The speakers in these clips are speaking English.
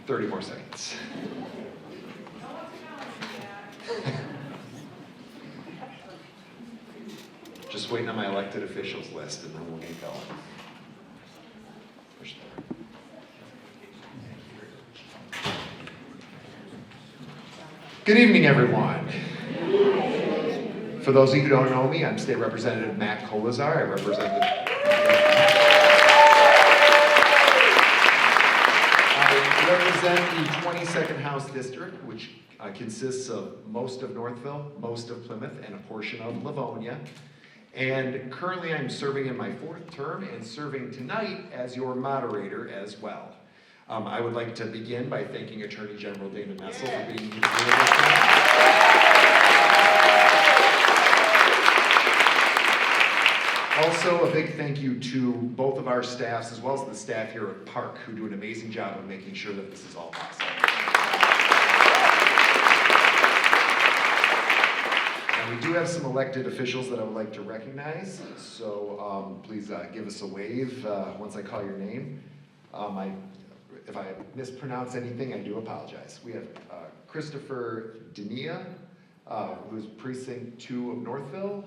30 more seconds. Just waiting on my elected officials list, and then we'll get going. Push there. Good evening, everyone. For those of you who don't know me, I'm State Representative Matt Koleszar. I represent the 22nd House District, which consists of most of Northville, most of Plymouth, and a portion of Livonia. And currently I'm serving in my 4th term and serving tonight as your moderator as well. I would like to begin by thanking Attorney General Dana Nessel for being here tonight. Also, a big thank you to both of our staffs, as well as the staff here at Park, who do an amazing job of making sure that this is all possible. And we do have some elected officials that I would like to recognize, so please give us a wave once I call your name. If I mispronounce anything, I do apologize. We have Christopher Denia, who's Precinct 2 of Northville.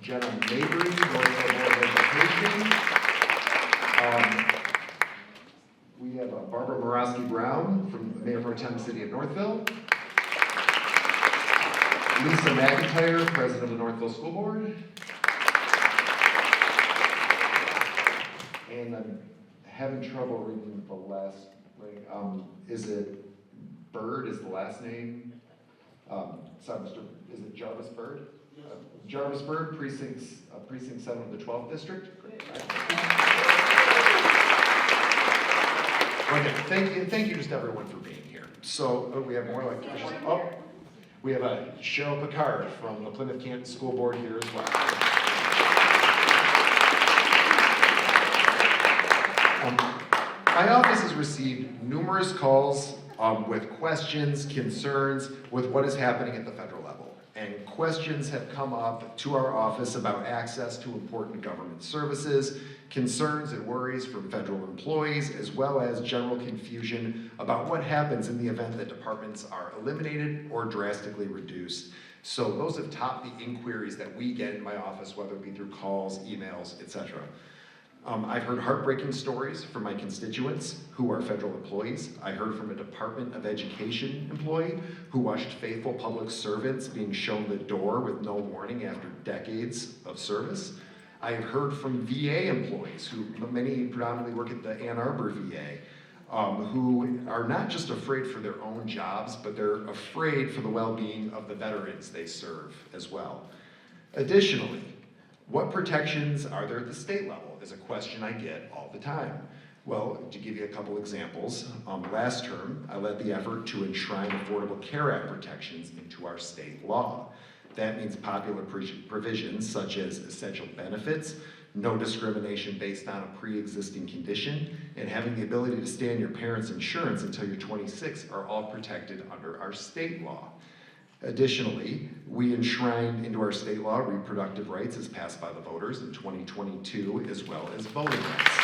Jenna Mabry, Northville Board of Education. We have Barbara Morosky Brown from Mayor Pro Tem City of Northville. Lisa McIntyre, President of the Northville School Board. And I'm having trouble reading the last name. Is it Bird is the last name? Sorry, is it Jarvis Bird? Jarvis Bird, Precinct 7 of the 12th District. Okay, thank you just everyone for being here. So we have more elected officials. Oh, we have Cheryl Picard from the Plymouth Canton School Board here as well. My office has received numerous calls with questions, concerns with what is happening at the federal level. And questions have come up to our office about access to important government services, concerns and worries from federal employees, as well as general confusion about what happens in the event that departments are eliminated or drastically reduced. So those have topped the inquiries that we get in my office, whether it be through calls, emails, etc. I've heard heartbreaking stories from my constituents who are federal employees. I heard from a Department of Education employee who watched faithful public servants being shown the door with no warning after decades of service. I have heard from VA employees, who many predominantly work at the Ann Arbor VA, who are not just afraid for their own jobs, but they're afraid for the well-being of the veterans they serve as well. Additionally, what protections are there at the state level is a question I get all the time. Well, to give you a couple examples, last term I led the effort to enshrine Affordable Care Act protections into our state law. That means popular provisions such as essential benefits, no discrimination based on a pre-existing condition, and having the ability to stay on your parents' insurance until you're 26 are all protected under our state law. Additionally, we enshrined into our state law reproductive rights as passed by the voters in 2022, as well as voting rights.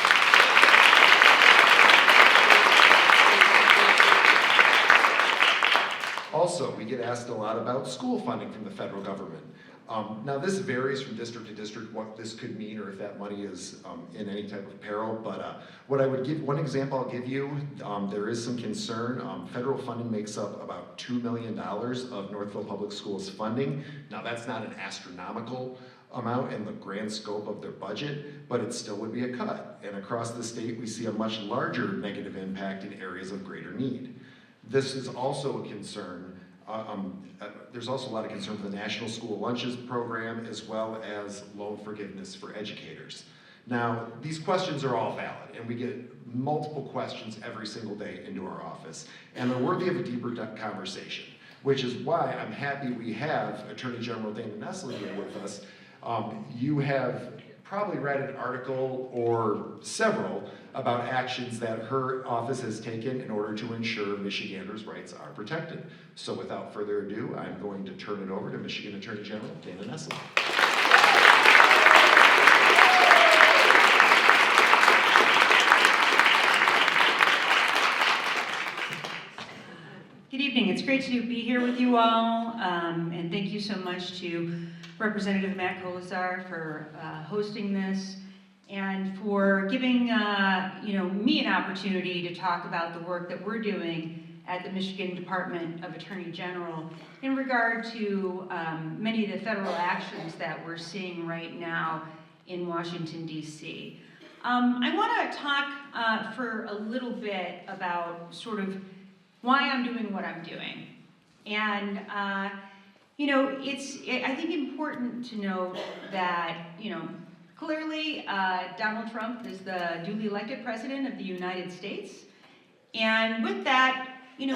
Also, we get asked a lot about school funding from the federal government. Now this varies from district to district what this could mean or if that money is in any type of peril, but one example I'll give you, there is some concern. Federal funding makes up about $2 million of Northville Public Schools funding. Now that's not an astronomical amount in the grand scope of their budget, but it still would be a cut. And across the state, we see a much larger negative impact in areas of greater need. This is also a concern. There's also a lot of concern for the National School Lunches Program, as well as loan forgiveness for educators. Now, these questions are all valid, and we get multiple questions every single day into our office, and they're worthy of a deeper conversation, which is why I'm happy we have Attorney General Dana Nessel here with us. You have probably read an article or several about actions that her office has taken in order to ensure Michiganders' rights are protected. So without further ado, I'm going to turn it over to Michigan Attorney General Dana Nessel. evening. It's great to be here with you all, and thank you so much to Representative Matt Koleszar for hosting this and for giving me an opportunity to talk about the work that we're doing at the Michigan Department of Attorney General in regard to many of the federal actions that we're seeing right now in Washington, D.C. I want to talk for a little bit about sort of why I'm doing what I'm doing. And, it's, I think, important to note that, clearly Donald Trump is the duly elected president of the United States. And with that,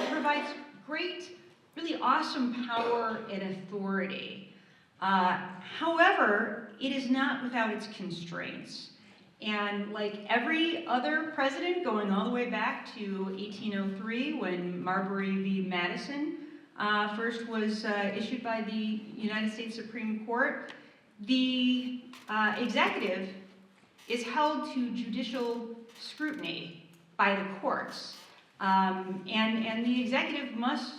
provides great, really awesome power and authority. However, it is not without its constraints. And like every other president, going all the way back to 1803, when Marbury v. Madison first was issued by the United States Supreme Court, the executive is held to judicial scrutiny by the courts. And the executive must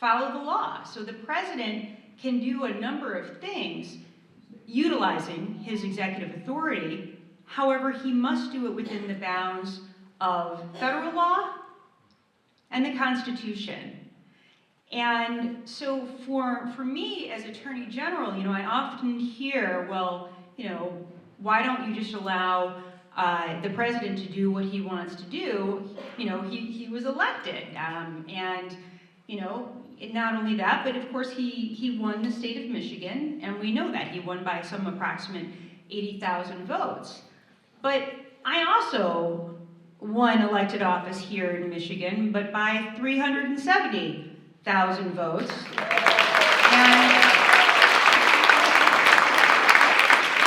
follow the law. So the president can do a number of things utilizing his executive authority. However, he must do it within the bounds of federal law and the Constitution. And so for me as Attorney General, I often hear, well, why don't you just allow the president to do what he wants to do? He was elected. And not only that, but of course he won the state of Michigan, and we know that. He won by some approximate 80,000 votes. But I also won elected office here in Michigan, but by 370,000 votes. And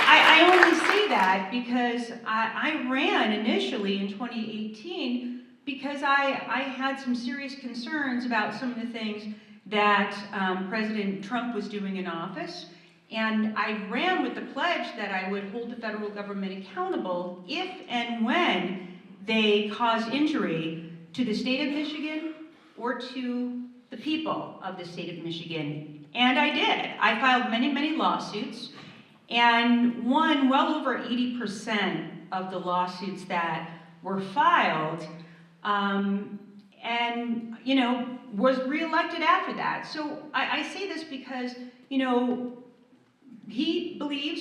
I only say that because I ran initially in 2018 because I had some serious concerns about some of the things that President Trump was doing in office. And I ran with the pledge that I would hold the federal government accountable if and when they cause injury to the state of Michigan or to the people of the state of Michigan. And I did. I filed many, many lawsuits and won well over 80% of the lawsuits that were filed, and, was reelected after that. So I say this because,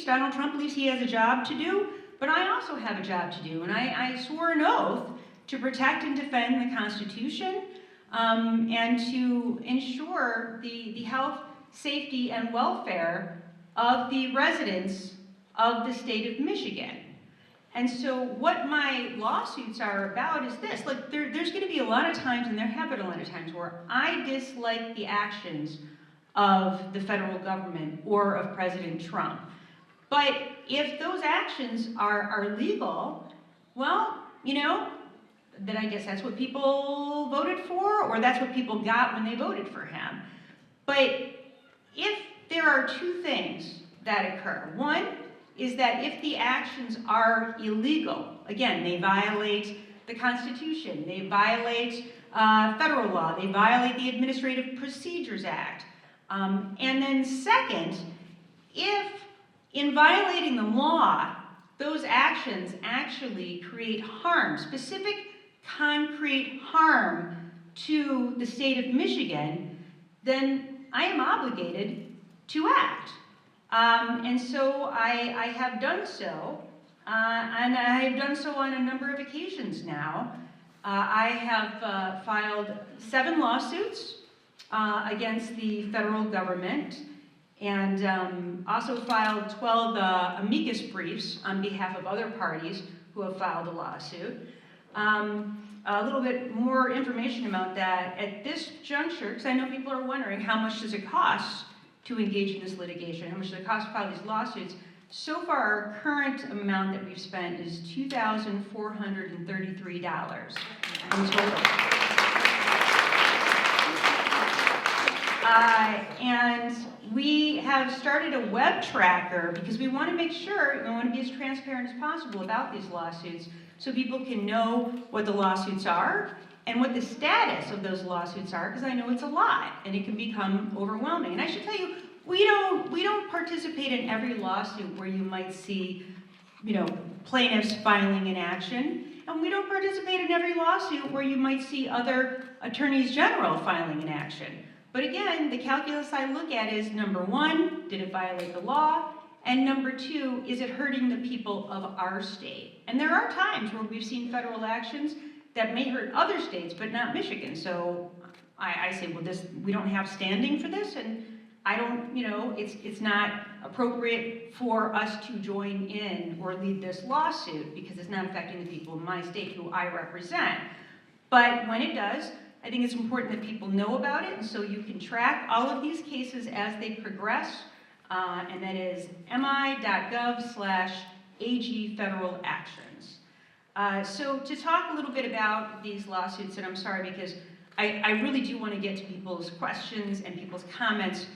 Donald Trump believes he has a job to do, but I also have a job to do. And I swore an oath to protect and defend the Constitution and to ensure the health, safety, and welfare of the residents of the state of Michigan. And so what my lawsuits are about is this. Like, there's going to be a lot of times, and there have been a lot of times, where I dislike the actions of the federal government or of President Trump. But if those actions are legal, well, then I guess that's what people voted for, or that's what people got when they voted for him. But if there are two things that occur, one is that if the actions are illegal, again, they violate the Constitution, they violate federal law, they violate the Administrative Procedures Act. And then second, if in violating the law, those actions actually create harm, specific concrete harm to the state of Michigan, then I am obligated to act. And so I have done so, and I have done so on a number of occasions now. I have filed 7 lawsuits against the federal government, and also filed 12 amicus briefs on behalf of other parties who have filed a lawsuit. A little bit more information about that at this juncture, because I know people are wondering how much does it cost to engage in this litigation, how much does it cost to file these lawsuits. So far, our current amount that we've spent is $2,433 in total. And we have started a web tracker because we want to make sure, we want to be as transparent as possible about these lawsuits so people can know what the lawsuits are and what the status of those lawsuits are, because I know it's a lot and it can become overwhelming. And I should tell you, we don't participate in every lawsuit where you might see, plaintiffs filing an action, and we don't participate in every lawsuit where you might see other attorneys general filing an action. But again, the calculus I look at is, number one, did it violate the law? And number two, is it hurting the people of our state? And there are times where we've seen federal actions that may hurt other states, but not Michigan. So I say, well, we don't have standing for this, and I don't, it's not appropriate for us to join in or lead this lawsuit because it's not affecting the people of my state who I represent. But when it does, I think it's important that people know about it, and so you can track all of these cases as they progress, and that is mi.gov/AG Federal Actions. So to talk a little bit about these lawsuits, and I'm sorry because I really do want to get to people's questions and people's comments,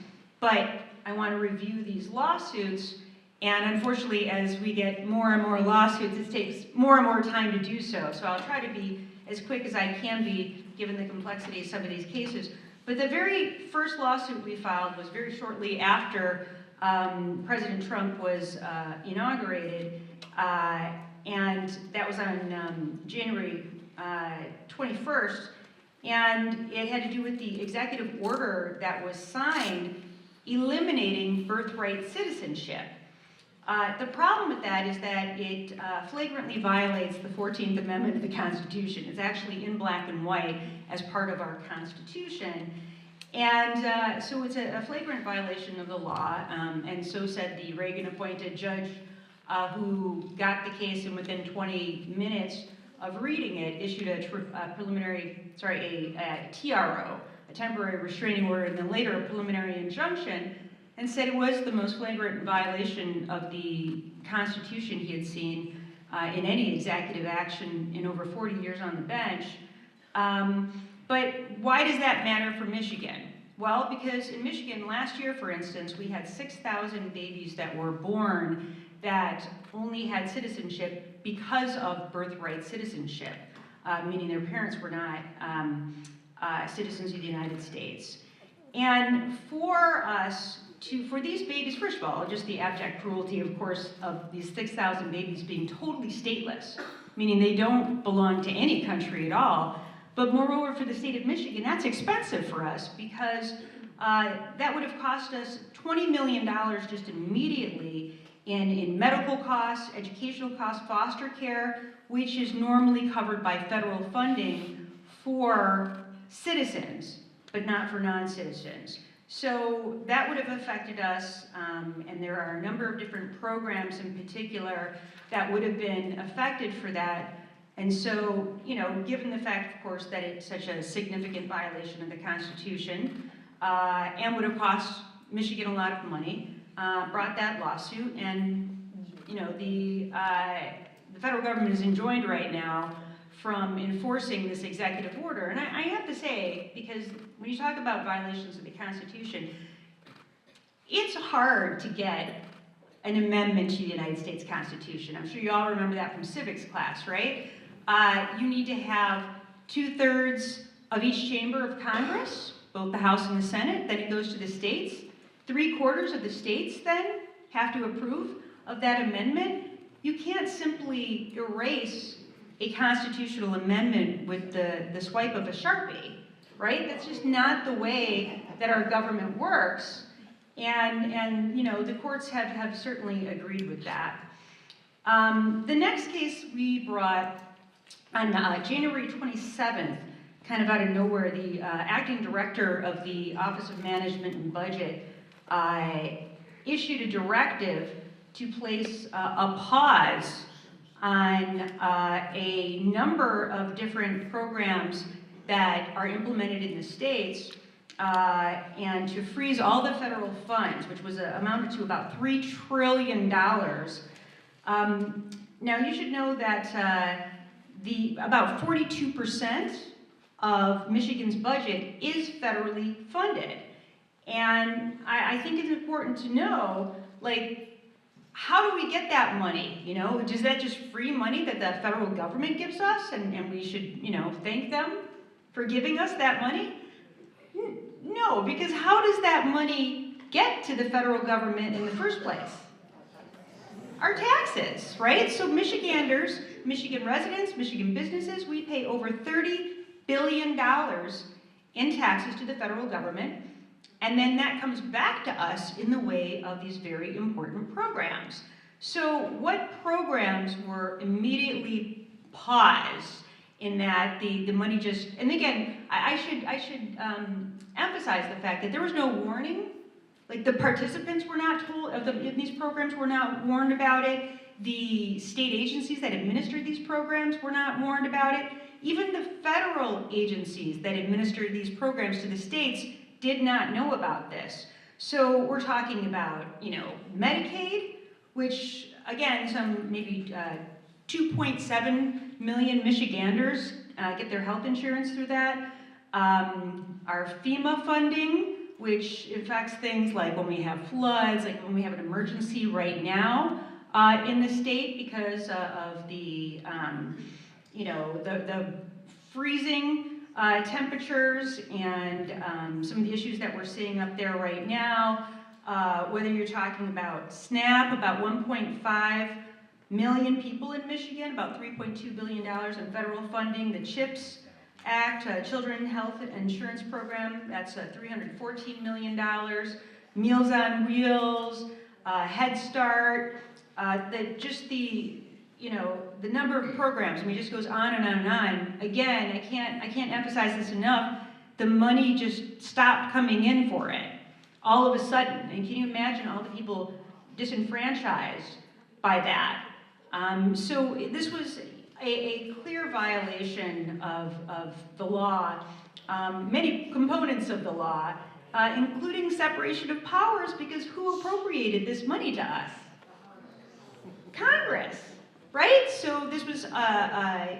but I want to review these lawsuits, and unfortunately as we get more and more lawsuits, it takes more and more time to do so. So I'll try to be as quick as I can be, given the complexity of some of these cases. But the very first lawsuit we filed was very shortly after President Trump was inaugurated, and that was on January 21st, and it had to do with the executive order that was signed eliminating birthright citizenship. The problem with that is that it flagrantly violates the 14th Amendment of the Constitution. It's actually in black and white as part of our Constitution. And so it's a flagrant violation of the law, and so said the Reagan-appointed judge who got the case, and within 20 minutes of reading it, issued a TRO, a temporary restraining order, and then later a preliminary injunction, and said it was the most flagrant violation of the Constitution he had seen in any executive action in over 40 years on the bench. But why does that matter for Michigan? Well, because in Michigan last year, for instance, we had 6,000 babies that were born that only had citizenship because of birthright citizenship, meaning their parents were not citizens of the United States. And for these babies, first of all, just the abject cruelty, of course, of these 6,000 babies being totally stateless, meaning they don't belong to any country at all. But moreover, for the state of Michigan, that's expensive for us because that would have cost us $20 million just immediately in medical costs, educational costs, foster care, which is normally covered by federal funding for citizens, but not for non-citizens. So that would have affected us, and there are a number of different programs in particular that would have been affected for that. And so, given the fact, of course, that it's such a significant violation of the Constitution, and would have cost Michigan a lot of money, brought that lawsuit, and the federal government is enjoined right now from enforcing this executive order. And I have to say, because when you talk about violations of the Constitution, it's hard to get an amendment to the United States Constitution. I'm sure you all remember that from civics class, right? You need to have 2/3 of each chamber of Congress, both the House and the Senate, then it goes to the states. 3/4 of the states then have to approve of that amendment. You can't simply erase a constitutional amendment with the swipe of a Sharpie, right? That's just not the way that our government works. And the courts have certainly agreed with that. The next case we brought on January 27th, kind of out of nowhere, the acting director of the Office of Management and Budget issued a directive to place a pause on a number of different programs that are implemented in the states, and to freeze all the federal funds, which was amounted to about $3 trillion. Now you should know that about 42% of Michigan's budget is federally funded. And I think it's important to know, how do we get that money? Is that just free money that the federal government gives us and we should, thank them for giving us that money? No, because how does that money get to the federal government in the first place? Our taxes, right? So Michiganders, Michigan residents, Michigan businesses, we pay over $30 billion in taxes to the federal government, and then that comes back to us in the way of these very important programs. So what programs were immediately paused in that the money just, and again, I should emphasize the fact that there was no warning. Like, the participants were not told, of these programs were not warned about it. The state agencies that administered these programs were not warned about it. Even the federal agencies that administered these programs to the states did not know about this. So we're talking about, you know, Medicaid, which, again, some maybe 2.7 million Michiganders get their health insurance through that. Our FEMA funding, which affects things like when we have floods, like when we have an emergency right now in the state because of the, you know, the freezing temperatures and some of the issues that we're seeing up there right now. Whether you're talking about SNAP, about 1.5 million people in Michigan, about $3.2 billion in federal funding, the CHIPS Act, Children Health Insurance Program, that's $314 million, Meals on Wheels, Head Start, you know, the number of programs, I mean, it just goes on and on and on. Again, I can't emphasize this enough, the money just stopped coming in for it all of a sudden. And can you imagine all the people disenfranchised by that? So this was a clear violation of the law, many components of the law, including separation of powers, because who appropriated this money to us? Congress, right? So this was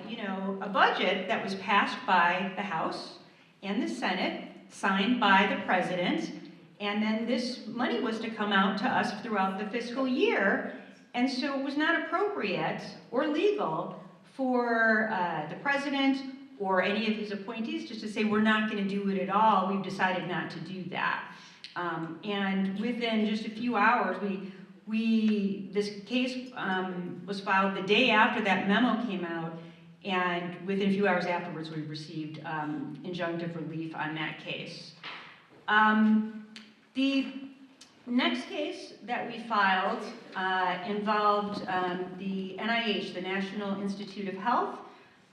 you know, a budget that was passed by the House and the Senate, signed by the President, and then this money was to come out to us throughout the fiscal year, and so it was not appropriate or legal for the President or any of his appointees just to say, we're not going to do it at all, we've decided not to do that. And within just a few hours, this case was filed the day after that memo came out, and within a few hours afterwards, we received injunctive relief on that case. The next case that we filed involved the NIH, the National Institute of Health.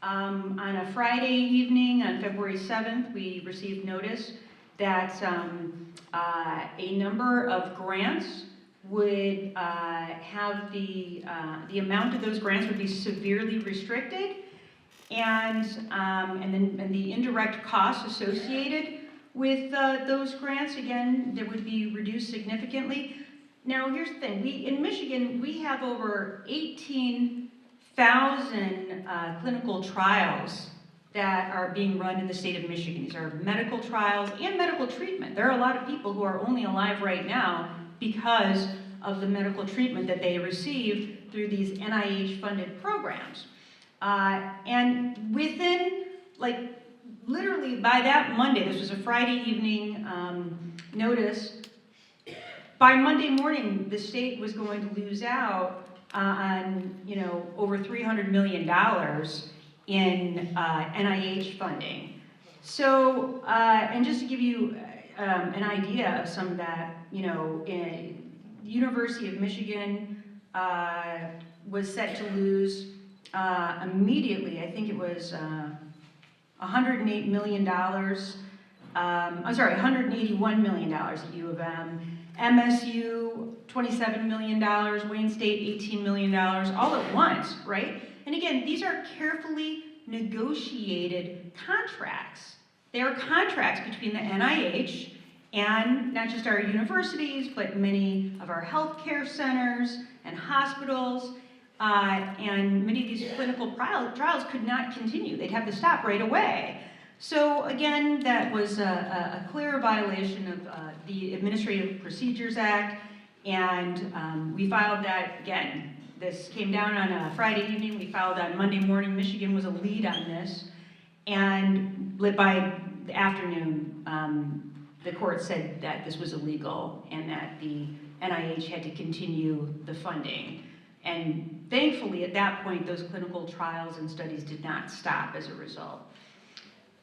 On a Friday evening, on February 7th, we received notice that a number of grants would have the amount of those grants would be severely restricted, and the indirect costs associated with those grants, again, that would be reduced significantly. Now, here's the thing. In Michigan, we have over 18,000 clinical trials that are being run in the state of Michigan. These are medical trials and medical treatment. There are a lot of people who are only alive right now because of the medical treatment that they receive through these NIH-funded programs. And within, like, literally by that Monday, this was a Friday evening notice, by Monday morning, the state was going to lose out on, you know, over $300 million in NIH funding. So, and just to give you an idea of some of that, you know, the University of Michigan was set to lose immediately, I think it was $108 million, I'm sorry, $181 million at U of M, MSU, $27 million, Wayne State, $18 million, all at once, right? And again, these are carefully negotiated contracts. They are contracts between the NIH and not just our universities, but many of our healthcare centers and hospitals, and many of these clinical trials could not continue. They'd have to stop right away. So again, that was a clear violation of the Administrative Procedures Act, and we filed that, again, this came down on a Friday evening, we filed on Monday morning. Michigan was a lead on this, And by the afternoon, the court said that this was illegal and that the NIH had to continue the funding. And thankfully, at that point, those clinical trials and studies did not stop as a result.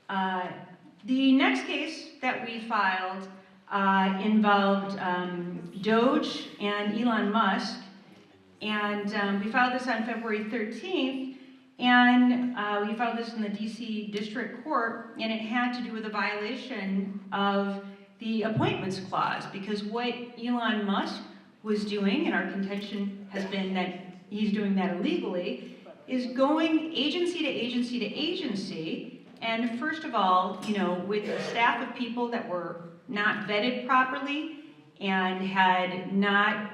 The next case that we filed involved Doge and Elon Musk. And we filed this on February 13th. And we filed this in the DC District Court, and it had to do with a violation of the appointments clause, because what Elon Musk was doing, and our contention has been that he's doing that illegally, is going agency to agency to agency, and first of all, with a staff of people that were not vetted properly and had not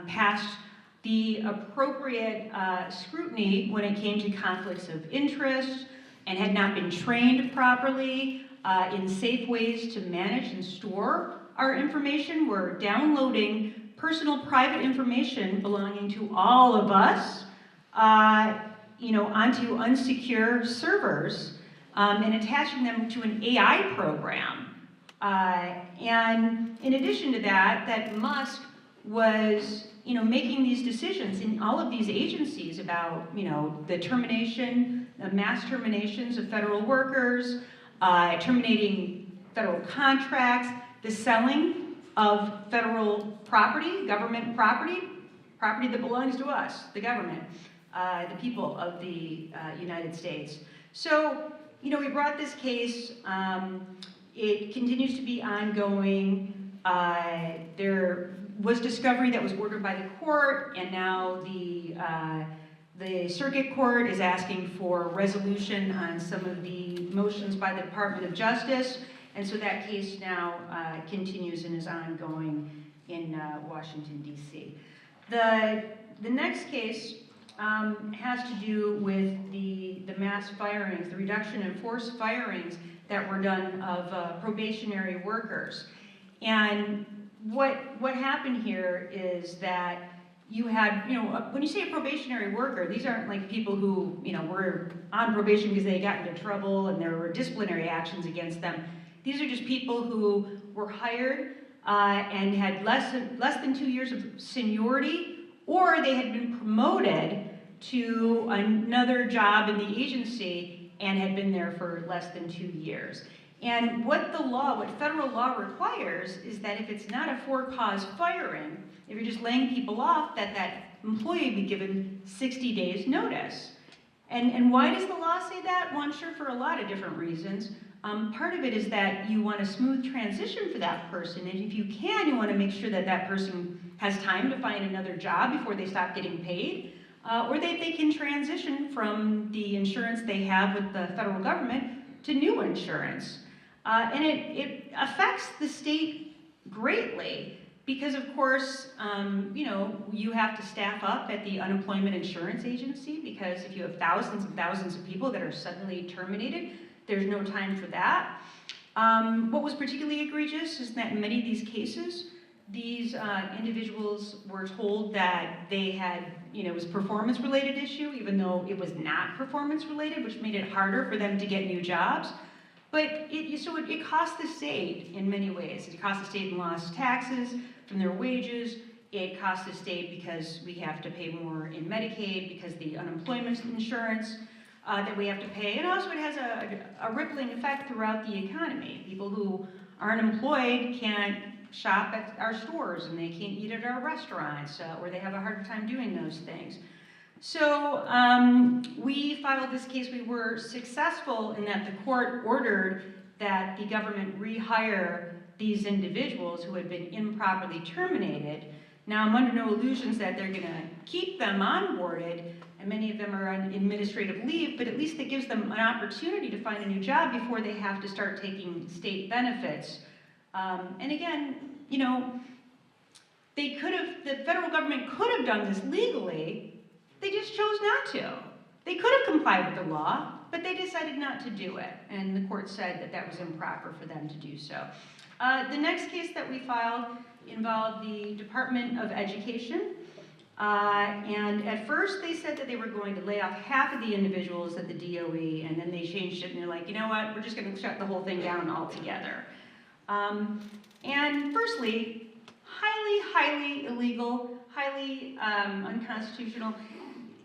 passed the appropriate scrutiny when it came to conflicts of interest, and had not been trained properly in safe ways to manage and store our information. We're downloading personal private information belonging to all of us onto unsecure servers and attaching them to an AI program. And in addition to that, that Musk was making these decisions in all of these agencies about, the termination, the mass terminations of federal workers, terminating federal contracts, the selling of federal property, government property that belongs to us, the government, the people of the United States. So, we brought this case. It continues to be ongoing. There was discovery that was ordered by the court, and now the circuit court is asking for resolution on some of the motions by the Department of Justice, and so that case now continues and is ongoing in Washington, D.C. The next case has to do with the mass firings, the reduction in forced firings that were done of probationary workers. And what happened here is that you had, when you say a probationary worker, these aren't like people who, were on probation because they got into trouble and there were disciplinary actions against them. These are just people who were hired and had less than 2 years of seniority, or they had been promoted to another job in the agency and had been there for less than 2 years. And what federal law requires is that if it's not a for-cause firing, if you're just laying people off, that employee be given 60 days notice. And why does the law say that? Well, I'm sure for a lot of different reasons. Part of it is that you want a smooth transition for that person, and if you can, you want to make sure that that person has time to find another job before they stop getting paid, or that they can transition from the insurance they have with the federal government to new insurance. And it affects the state greatly because, of course, you have to staff up at the unemployment insurance agency, because if you have thousands and thousands of people that are suddenly terminated, there's no time for that. What was particularly egregious is that in many of these cases, these individuals were told that they had, it was a performance-related issue, even though it was not performance-related, which made it harder for them to get new jobs. But it cost the state in many ways. It cost the state in lost taxes from their wages. It cost the state because we have to pay more in Medicaid because the unemployment insurance that we have to pay. And also it has a rippling effect throughout the economy. People who aren't employed can't shop at our stores and they can't eat at our restaurants, or they have a hard time doing those things. So we filed this case. We were successful in that the court ordered that the government rehire these individuals who had been improperly terminated. Now, I'm under no illusions that they're going to keep them onboarded, and many of them are on administrative leave, but at least it gives them an opportunity to find a new job before they have to start taking state benefits. And again, the federal government could have done this legally. They just chose not to. They could have complied with the law, but they decided not to do it, and the court said that that was improper for them to do so. The next case that we filed involved the Department of Education, And at first they said that they were going to lay off half of the individuals at the DOE, and then they changed it and they're like, you know what, we're just going to shut the whole thing down altogether. And firstly, highly illegal, highly unconstitutional.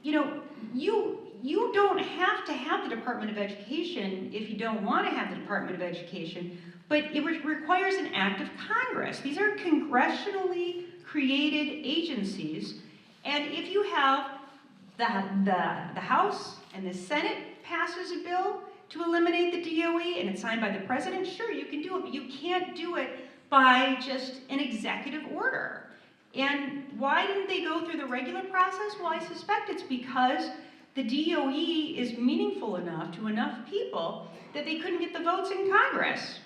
You know, you don't have to have the Department of Education if you don't want to have the Department of Education, but it requires an act of Congress. These are congressionally created agencies, and if you have the House and the Senate passes a bill to eliminate the DOE and it's signed by the president, sure, you can do it, but you can't do it by just an executive order. And why didn't they go through the regular process? Well, I suspect it's because the DOE is meaningful enough to enough people that they couldn't get the votes in Congress.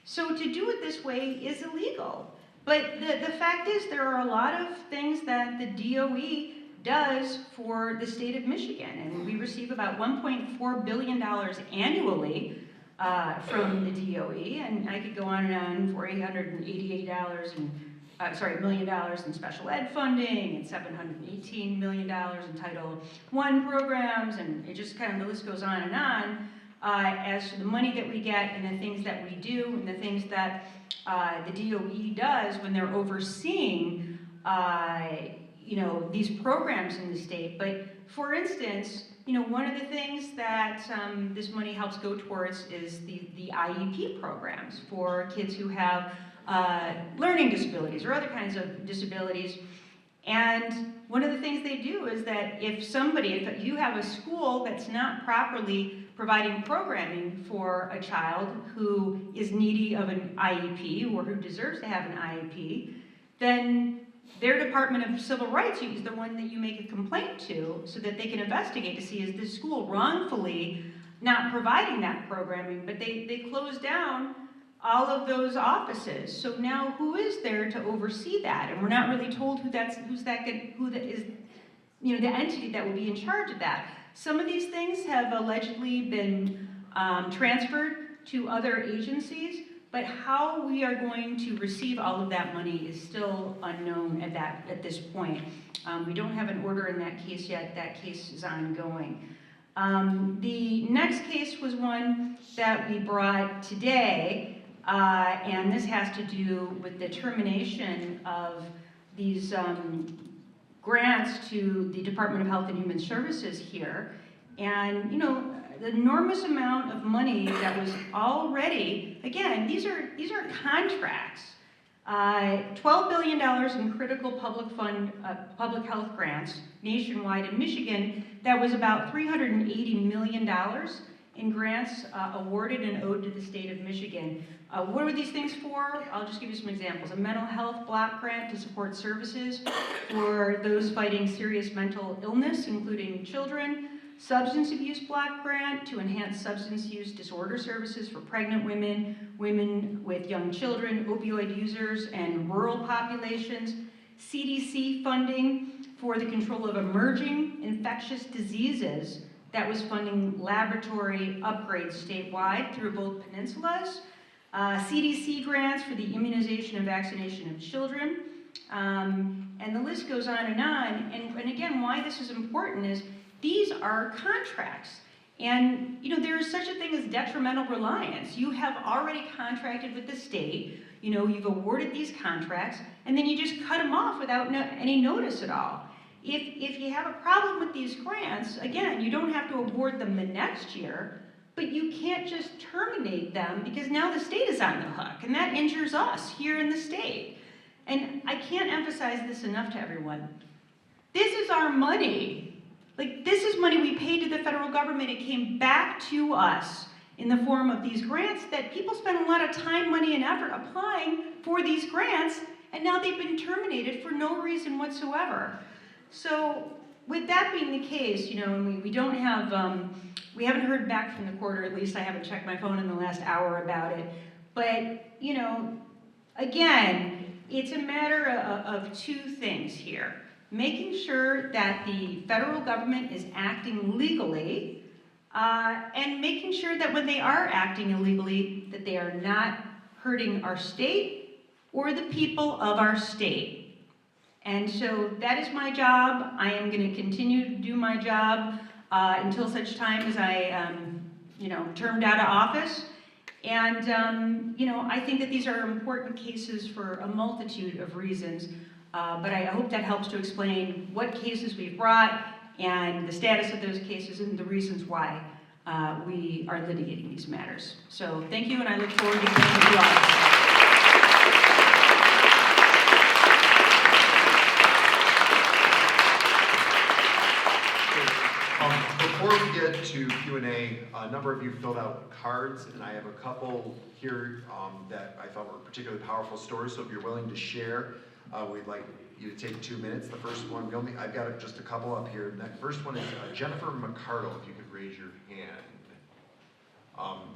So to do it this way is illegal. But the fact is there are a lot of things that the DOE does for the state of Michigan. And we receive about $1.4 billion annually from the DOE. And I could go on and on for $888 and $1 million in special ed funding and $718 million in Title I programs, and it just kind of, the list goes on and on as to the money that we get and the things that we do and the things that the DOE does when they're overseeing you know, these programs in the state. But for instance, you know, one of the things that this money helps go towards is the IEP programs for kids who have learning disabilities or other kinds of disabilities. And one of the things they do is that if you have a school that's not properly providing programming for a child who is needy of an IEP or who deserves to have an IEP, then their Department of Civil Rights is the one that you make a complaint to so that they can investigate to see is this school wrongfully not providing that programming, but they close down all of those offices. So now who is there to oversee that? And we're not really told who that is, you know, the entity that will be in charge of that. Some of these things have allegedly been transferred to other agencies, but how we are going to receive all of that money is still unknown at this point. We don't have an order in that case yet. That case is ongoing. The next case was one that we brought today. And this has to do with the termination of these grants to the Department of Health and Human Services here. And, you know, the enormous amount of money that was already, again, these are contracts. $12 billion in critical public health grants nationwide. In Michigan, that was about $380 million in grants awarded and owed to the state of Michigan. What were these things for? I'll just give you some examples. A mental health block grant to support services for those fighting serious mental illness, including children. Substance abuse block grant to enhance substance use disorder services for pregnant women, women with young children, opioid users, and rural populations. CDC funding for the control of emerging infectious diseases that was funding laboratory upgrades statewide through both peninsulas. CDC grants for the immunization and vaccination of children. And the list goes on. And again, why this is important is these are contracts. And you know, there is such a thing as detrimental reliance. You have already contracted with the state, you know, you've awarded these contracts, and then you just cut them off without any notice at all. If you have a problem with these grants, again, you don't have to award them the next year, but you can't just terminate them because now the state is on the hook, and that injures us here in the state. And I can't emphasize this enough to everyone. This is our money. Like, this is money we paid to the federal government. It came back to us in the form of these grants that people spent a lot of time, money, and effort applying for these grants, and now they've been terminated for no reason whatsoever. So with that being the case, you know, and we don't have, we haven't heard back from the court, or at least I haven't checked my phone in the last hour about it. But, you know, again, it's a matter of two things here. Making sure that the federal government is acting legally, and making sure that when they are acting illegally, that they are not hurting our state or the people of our state. And so that is my job. I am going to continue to do my job until such time as I, termed out of office. And, I think that these are important cases for a multitude of reasons. But I hope that helps to explain what cases we've brought and the status of those cases and the reasons why we are litigating these matters. So thank you, and I look forward to getting with you all. Before we get to Q&A, a number of you filled out cards, and I have a couple here that I thought were particularly powerful stories. So if you're willing to share, we'd like you to take 2 minutes. The first one, I've got just a couple up here. The first one is Jennifer McCardle, if you could raise your hand.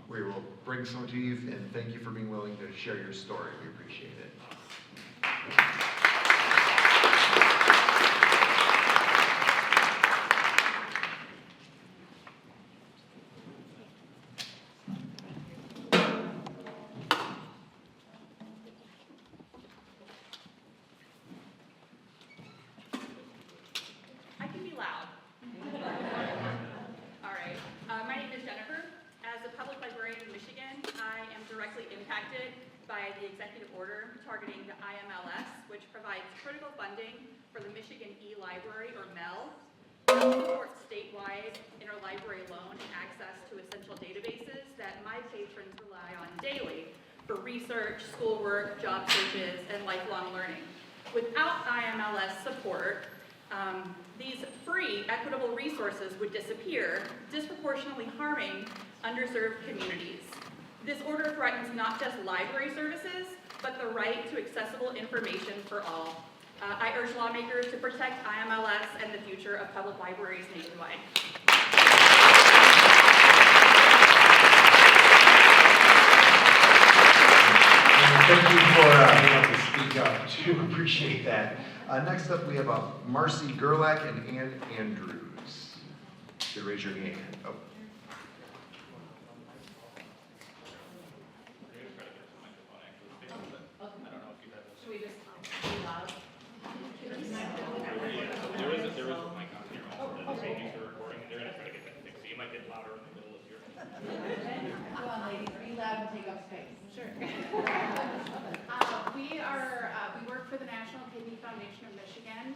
We will bring some to you, and thank you for being willing to share your story. We appreciate it. By the executive order targeting the IMLS, which provides critical funding for the Michigan E-Library, or MEL, to support statewide interlibrary loan and access to essential databases that my patrons rely on daily for research, schoolwork, job searches, and lifelong learning. Without IMLS support, these free, equitable resources would disappear, disproportionately harming underserved communities. This order threatens not just library services, but the right to accessible information for all. I urge lawmakers to protect IMLS and the future of public libraries nationwide. Thank you for being able to speak up, too. Appreciate that. Next up, we have Marcy Gerlach and Ann Andrews. You can raise your hand. Oh. We work for the National Kidney Foundation of Michigan.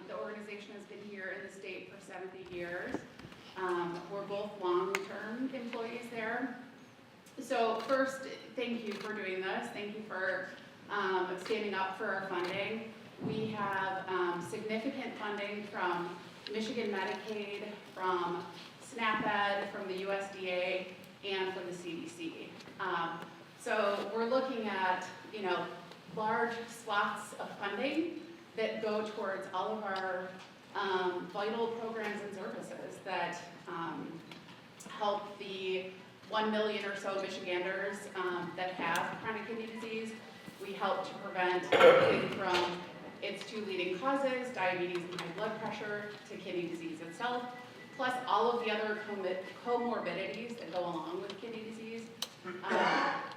The organization has been here in the state for 70 years. We're both long-term employees there. So first, thank you for doing this. Thank you for standing up for our funding. We have significant funding from Michigan Medicaid, from SNAP-Ed, from the USDA, and from the CDC. So we're looking at, large swaths of funding that go towards all of our vital programs and services that help the 1 million or so Michiganders that have chronic kidney disease. We help to prevent everything from its two leading causes, diabetes and high blood pressure, to kidney disease itself, plus all of the other comorbidities that go along with kidney disease.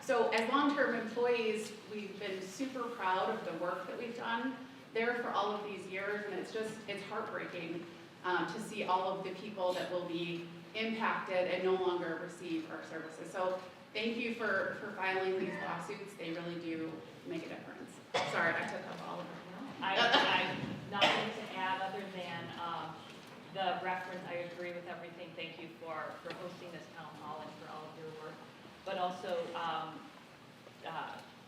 So as long-term employees, we've been super proud of the work that we've done there for all of these years, and it's heartbreaking to see all of the people that will be impacted and no longer receive our services. So thank you for filing these lawsuits. They really do make a difference. Sorry, I took up all of it. I have nothing to add other than the reference. I agree with everything. Thank you for hosting this town hall and for all of your work. But also,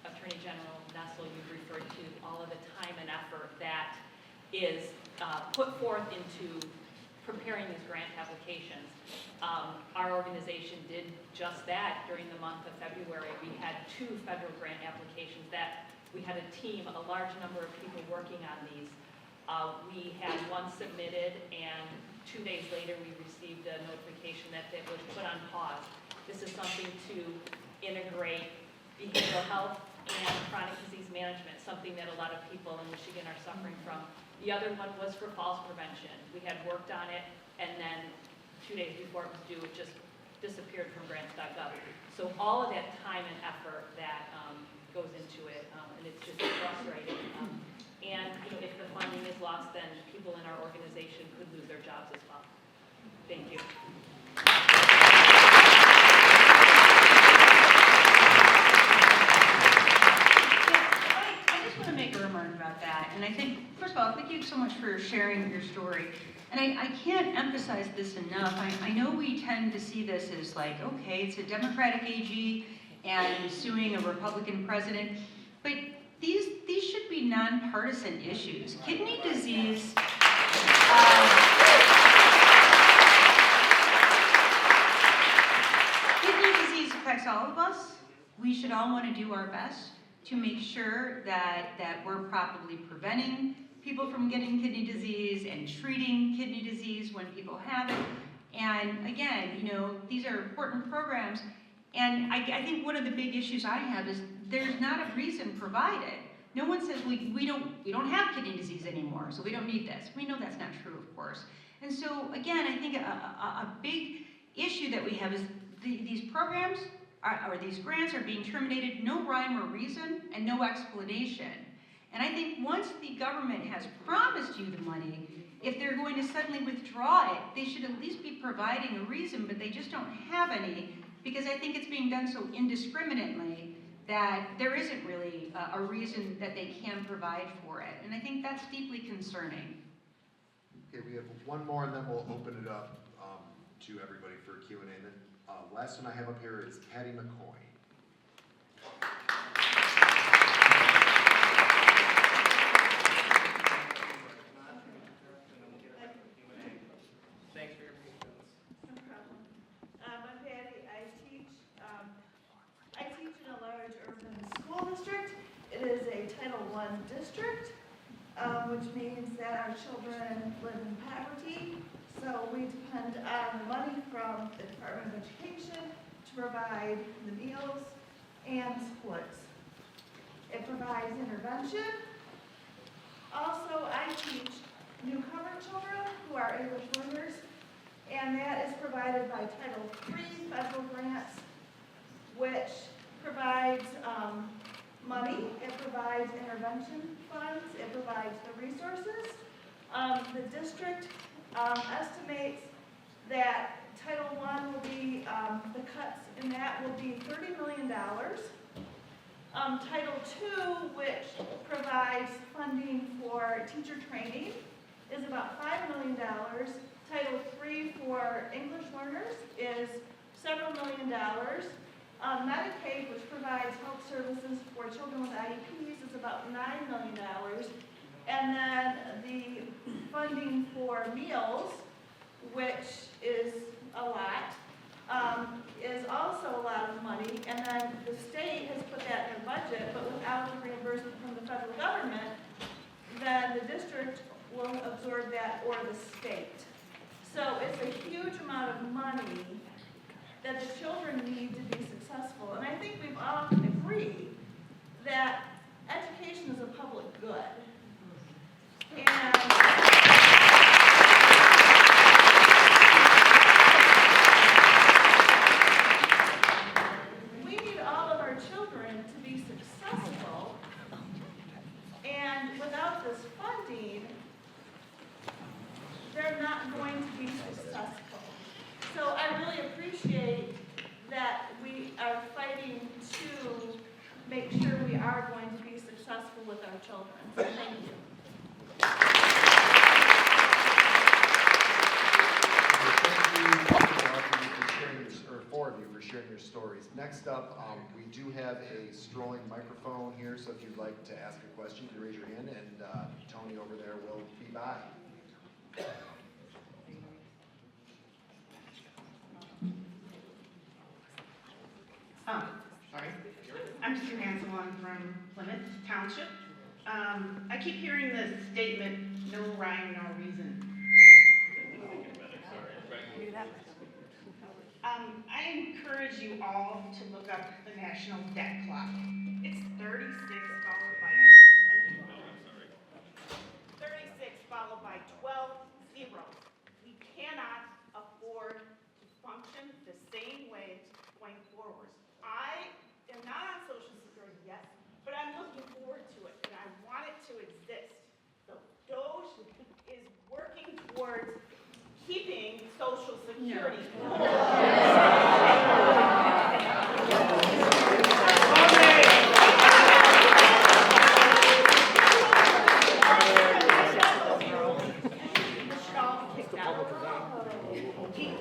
Attorney General Nessel, you referred to all of the time and effort that is put forth into preparing these grant applications. Our organization did just that during the month of February. We had 2 federal grant applications that we had a team, a large number of people working on these. We had one submitted, and 2 days later we received a notification that it was put on pause. This is something to integrate behavioral health and chronic disease management, something that a lot of people in Michigan are suffering from. The other one was for falls prevention. We had worked on it, and then 2 days before it was due, it just disappeared from grants.gov. So all of that time and effort that goes into it, and it's just frustrating. And if lost, then people in our organization could lose their jobs as well. Thank you. I just want to make a remark about that. And I think, first of all, thank you so much for sharing your story. And I can't emphasize this enough. I know we tend to see this as like, okay, it's a Democratic AG and suing a Republican president, but these should be nonpartisan issues. Kidney disease, kidney disease affects all of us. We should all want to do our best to make sure that we're properly preventing people from getting kidney disease and treating kidney disease when people have it. And again, you know, these are important programs. And I think one of the big issues I have is there's not a reason provided. No one says we don't have kidney disease anymore, so we don't need this. We know that's not true, of course. And so again, I think a big issue that we have is these programs or these grants are being terminated, no rhyme or reason and no explanation. And I think once the government has promised you the money, if they're going to suddenly withdraw it, they should at least be providing a reason, but they just don't have any, because I think it's being done so indiscriminately that there isn't really a reason that they can provide for it. And I think that's deeply concerning. Okay, we have one more and then we'll open it up to everybody for Q&A. Then last one I have up here is Patty McCoy. Thanks for your patience. No problem. I'm Patty. I teach in a large urban school district. It is a Title I district, which means that our children live in poverty. So we depend on money from the Department of Education to provide the meals and sports. It provides intervention. Also, I teach newcomer children who are English learners, and that is provided by Title III federal grants, which provides money, it provides intervention funds, it provides the resources. The district estimates that Title I will be, the cuts in that will be $30 million. Title II, which provides funding for teacher training, is about $5 million. Title III for English learners is several $million. Medicaid, which provides health services for children with IEPs, is about $9 million. And then the funding for meals, which is a lot, is also a lot of money. And then the state has put that in their budget, but without the reimbursement from the federal government, then the district will absorb that, or the state. So it's a huge amount of money that the children need to be successful. And I think we've all agreed that education is a public good. And we need all of our children to be successful. And without this funding, they're not going to be successful. So I really appreciate that we are fighting to make sure we are going to be successful with our children. So thank you. Four of you for sharing your stories. Next up, we do have a strolling microphone here, so if you'd like to ask a question, you can raise your hand, and Tony over there will be by. Sorry. I'm Sue Hansel. I'm from Plymouth Township. I keep hearing the statement, no rhyme, no reason. I encourage you all to look up the national debt clock. It's 36 followed by 12 zeros. We cannot afford to function the same way going forward. I am not on Social Security, yes, but I'm looking forward to it, and I want it to exist. So those security.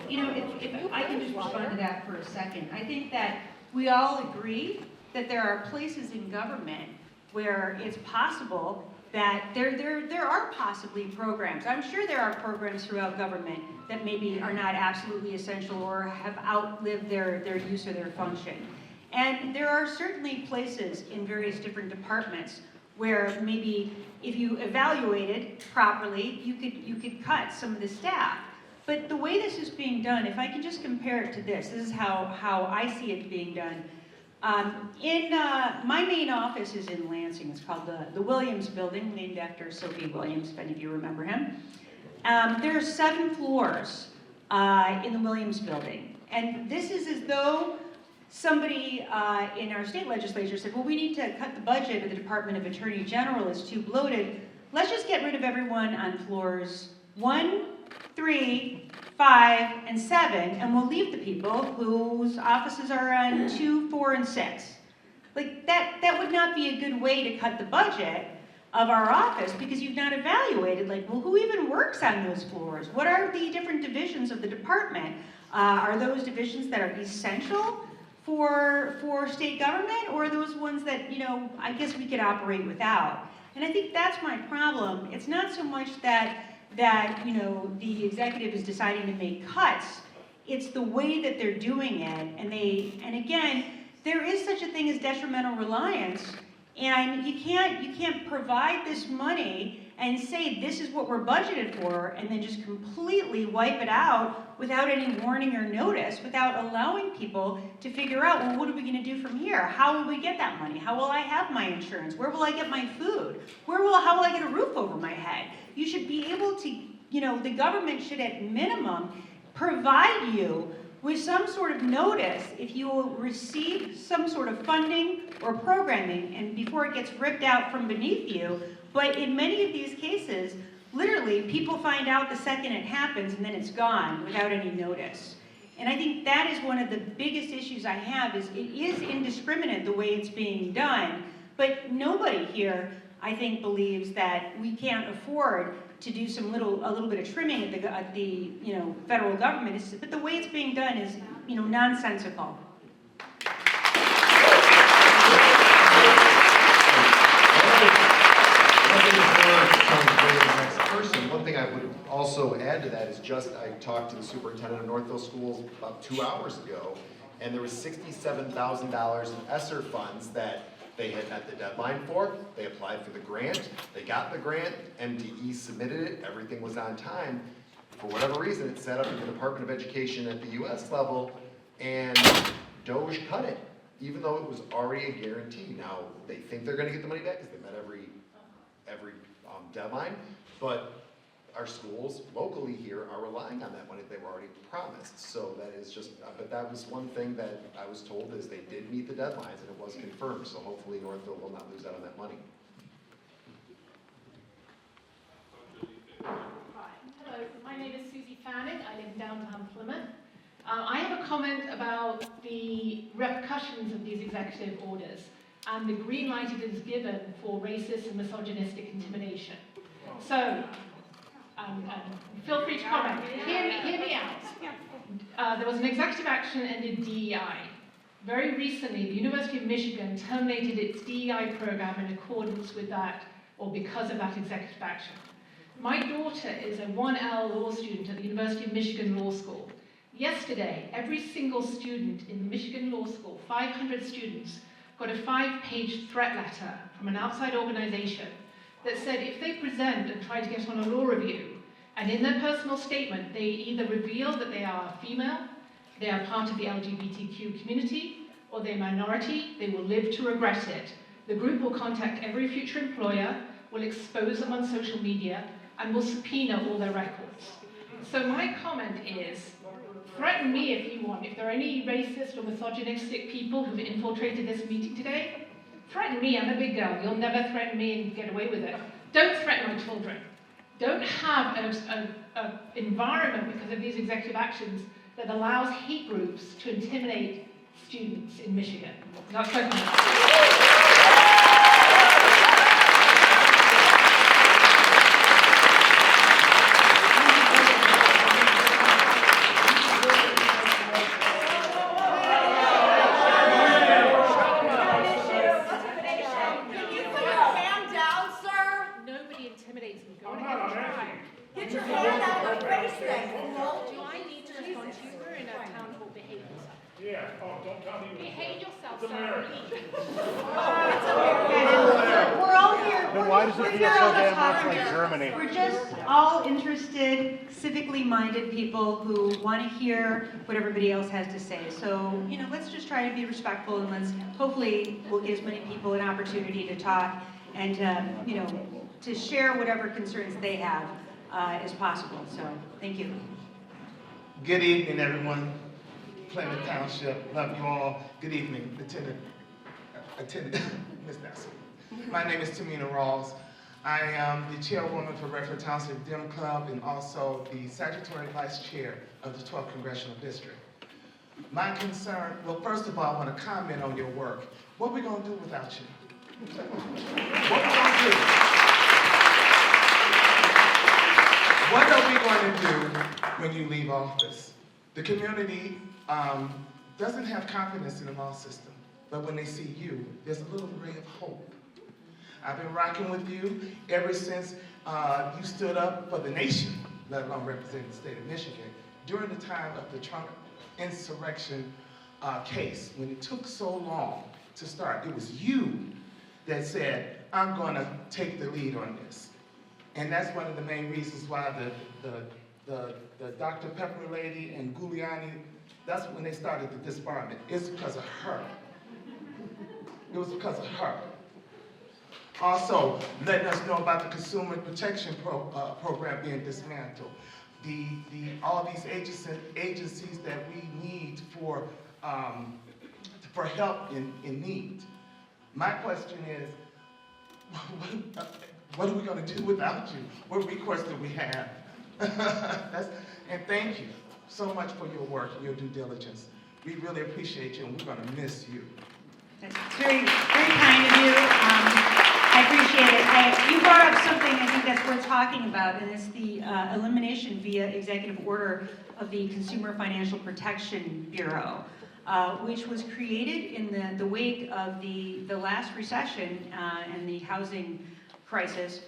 You know, if I can just respond to that for a second, I think that we all agree that there are places in government where it's possible that there are possibly programs. I'm sure there are programs throughout government that maybe are not absolutely essential or have outlived their use or their function. And there are certainly places in various different departments where maybe if you evaluated properly, you could cut some of the staff. But the way this is being done, if I can just compare it to this is how I see it being done. My main office is in Lansing. It's called the Williams Building, named after Sophie Williams, if any of you remember him. There are 7 floors in the Williams Building. And this is as though somebody in our state legislature said, well, we need to cut the budget of the Department of Attorney General, it's too bloated. Let's just get rid of everyone on floors 1, 3, 5, and 7, and we'll leave the people whose offices are on 2, 4, and 6. Like, that would not be a good way to cut the budget of our office, because you've not evaluated, like, well, who even works on those floors? What are the different divisions of the department? Are those divisions that are essential for state government, or are those ones that, you know, I guess we could operate without? And I think that's my problem. It's not so much that you know, the executive is deciding to make cuts. It's the way that they're doing it, and again, there is such a thing as detrimental reliance, and you can't provide this money and say this is what we're budgeted for, and then just completely wipe it out without any warning or notice, without allowing people to figure out, well, what are we going to do from here? How will we get that money? How will I have my insurance? Where will I get my food? How will I get a roof over my head? You should be able to, you know, the government should at minimum provide you with some sort of notice if you will receive some sort of funding or programming, and before it gets ripped out from beneath you. But in many of these cases, literally, people find out the second it happens and then it's gone without any notice. And I think that is one of the biggest issues I have, is it is indiscriminate the way it's being done, but nobody here, I think, believes that we can't afford to do a little bit of trimming at the you know, federal government. But the way it's being done is, you know, nonsensical. One thing I would also add to that is I talked to the superintendent of Northville Schools about 2 hours ago, and there was $67,000 in ESSER funds that they had met the deadline for. They applied for the grant, they got the grant, MDE submitted it, everything was on time. For whatever reason, it sat up at the Department of Education at the US level, and DOJ cut it, even though it was already a guarantee. Now, they think they're gonna get the money back because they met every deadline, but our schools locally here are relying on that money they were already promised. So that is just, but that was one thing that I was told, is they did meet the deadlines and it was confirmed. So hopefully Northville will not lose out on that money. Hello, my name is Susie Fanning. I live in downtown Plymouth. I have a comment about the repercussions of these executive orders and the green light it is given for racist and misogynistic intimidation. So, feel free to comment. Hear me out. There was an executive action ended DEI. Very recently, the University of Michigan terminated its DEI program in accordance with that, or because of that executive action. My daughter is a 1L law student at the University of Michigan Law School. Yesterday, every single student in the Michigan Law School, 500 students, got a 5-page threat letter from an outside organization that said if they present and try to get on a law review, and in their personal statement they either reveal that they are female, they are part of the LGBTQ community, or they're minority, they will live to regret it. The group will contact every future employer, will expose them on social media, and will subpoena all their records. So my comment is, threaten me if you want. If there are any racist or misogynistic people who've infiltrated this meeting today, threaten me. I'm a big girl. You'll never threaten me and get away with it. Don't threaten my children. don't have an environment because of these executive actions that allows hate groups to intimidate students in Michigan. Not spoken about. Nobody intimidates me. Go ahead and try. Get your hand out of my face then. Do I need to respond to you? We're in a town hall, behave yourself. Yeah, oh, don't tell me. Behave yourself, It's America. We're all here. Then why does it we're feel here so all to damn talk. much like Germany? We're just all interested, civically minded people who want to hear what everybody else has to say. So, let's just try to be respectful, and hopefully we'll give as many people an opportunity to talk and, to share whatever concerns they have as possible. So, thank you. Good evening, everyone. Plymouth Township, love you all. Good evening, Attendant Ms. Nessel. My name is Tamina Rawls. I am the chairwoman for Redford Township Dem Club and also the statutory vice chair of the 12th Congressional District. My concern, well, first of all, I want to comment on your work. What are we going to do without you? What are we going to do when you leave office? The community doesn't have confidence in the law system, but when they see you, there's a little ray of hope. I've been rocking with you ever since you stood up for the nation, let alone representing the state of Michigan, during the time of the Trump insurrection case. When it took so long to start, it was you that said, I'm going to take the lead on this. And that's one of the main reasons why the Dr. Pepper lady and Giuliani, that's when they started the disbarment. It's because of her. It was because of her. Also, letting us know about the consumer protection program being dismantled. All these agencies that we need for help in need. My question is, what are we going to do without you? What recourse do we have? And thank you so much for your work and your due diligence. We really appreciate you, and we're going to miss you. That's very, very kind of you. I appreciate it. You brought up something I think that's worth talking about, and it's the elimination via executive order of the Consumer Financial Protection Bureau, which was created in the wake of the last recession and the housing crisis.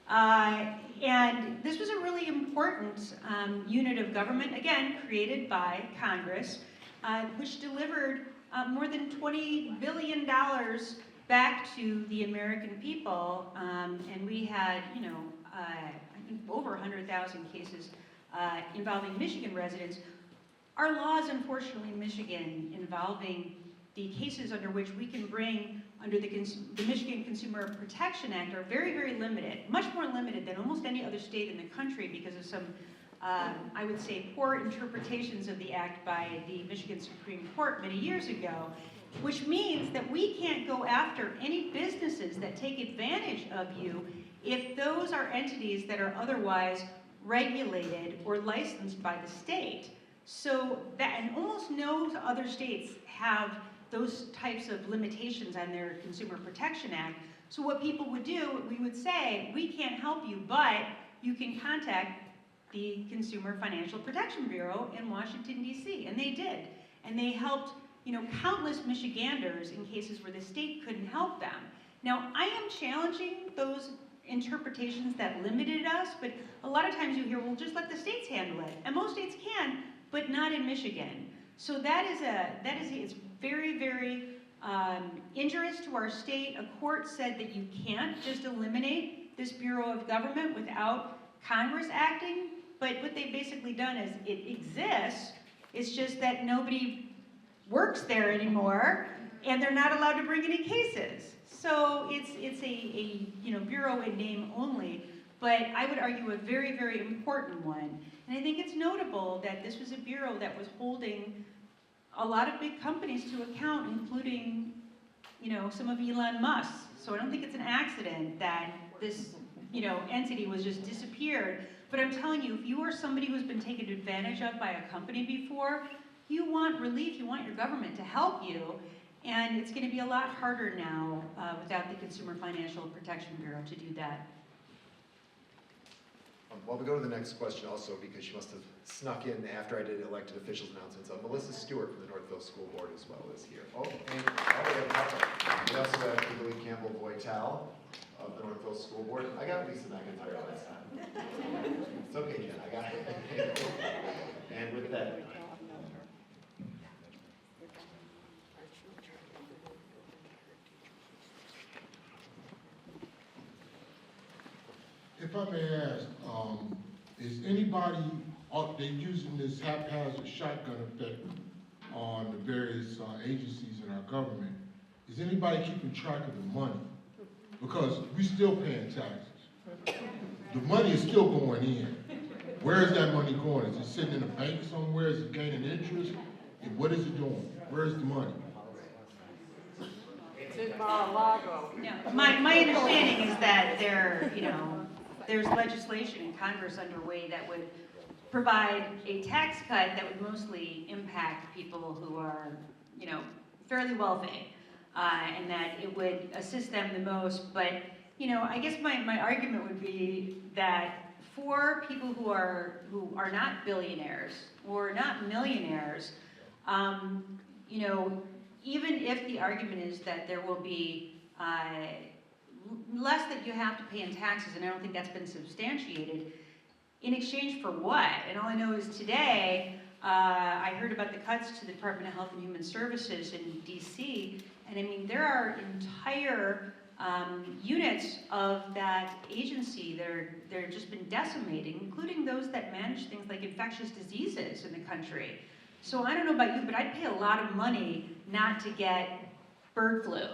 And this was a really important unit of government, again, created by Congress, which delivered more than $20 billion back to the American people. And we had, I think over 100,000 cases involving Michigan residents. Our laws, unfortunately, in Michigan involving the cases under which we can bring under the Michigan Consumer Protection Act are very, very limited, much more limited than almost any other state in the country because of some, I would say, poor interpretations of the act by the Michigan Supreme Court many years ago, which means that we can't go after any businesses that take advantage of you if those are entities that are otherwise regulated or licensed by the state. So that, and almost no other states have those types of limitations on their Consumer Protection Act. So what people would do, we would say, we can't help you, but you can contact the Consumer Financial Protection Bureau in Washington, D.C., and they did. And they helped, countless Michiganders in cases where the state couldn't help them. Now, I am challenging those interpretations that limited us, but a lot of times you hear, well, just let the states handle it. And most states can, but not in Michigan. So it's very, very injurious to our state. A court said that you can't just eliminate this Bureau of Government without Congress acting, but what they've basically done is it exists, it's just that nobody works there anymore, and they're not allowed to bring any cases. So it's a bureau in name only, but I would argue a very, very important one. And I think it's notable that this was a bureau that was holding a lot of big companies to account, including, some of Elon Musk. So I don't think it's an accident that this entity was just disappeared. But I'm telling you, if you are somebody who's been taken advantage of by a company before, you want relief, you want your government to help you, and it's going to be a lot harder now without the Consumer Financial Protection Bureau to do that. Well, we go to the next question also because she must have snuck in after I did elected officials announcements. Melissa Stewart from the Northville School Board as well is here. We also have Julie Campbell Voitel of the Northville School Board. I got Lisa McIntyre last time. It's okay, Jen, I got it. And with that, if I may ask, is anybody out there using this haphazard shotgun effect on the various agencies in our government? Is anybody keeping track of the money? Because we still paying taxes. The money is still going in. Where is that money going? Is it sitting in a bank somewhere? Is it gaining interest? And what is it doing? Where is the money? It's in Mar-a-Lago. No, my understanding is that there's legislation in Congress underway that would provide a tax cut that would mostly impact people who are, fairly wealthy, and that it would assist them the most. But, I guess my argument would be that for people who are not billionaires or not millionaires, even if the argument is that there will be less that you have to pay in taxes, and I don't think that's been substantiated, in exchange for what? And all I know is today, I heard about the cuts to the Department of Health and Human Services in DC, and I mean, there are entire units of that agency that are just been decimating, including those that manage things like infectious diseases in the country. So I don't know about you, but I'd pay a lot of money not to get bird flu,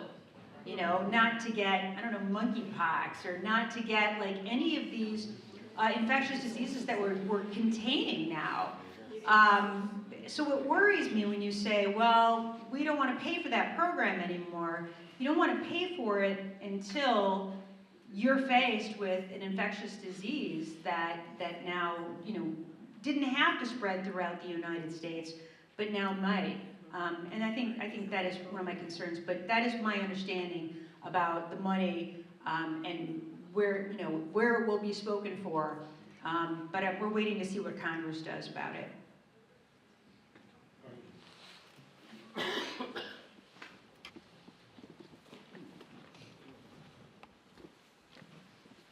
not to get, monkeypox, or not to get like any of these infectious diseases that we're containing now. So it worries me when you say, well, we don't want to pay for that program anymore. You don't want to pay for it until you're faced with an infectious disease that now, didn't have to spread throughout the United States, but now might. And I think that is one of my concerns, but that is my understanding about the money and where it will be spoken for. But we're waiting to see what Congress does about it.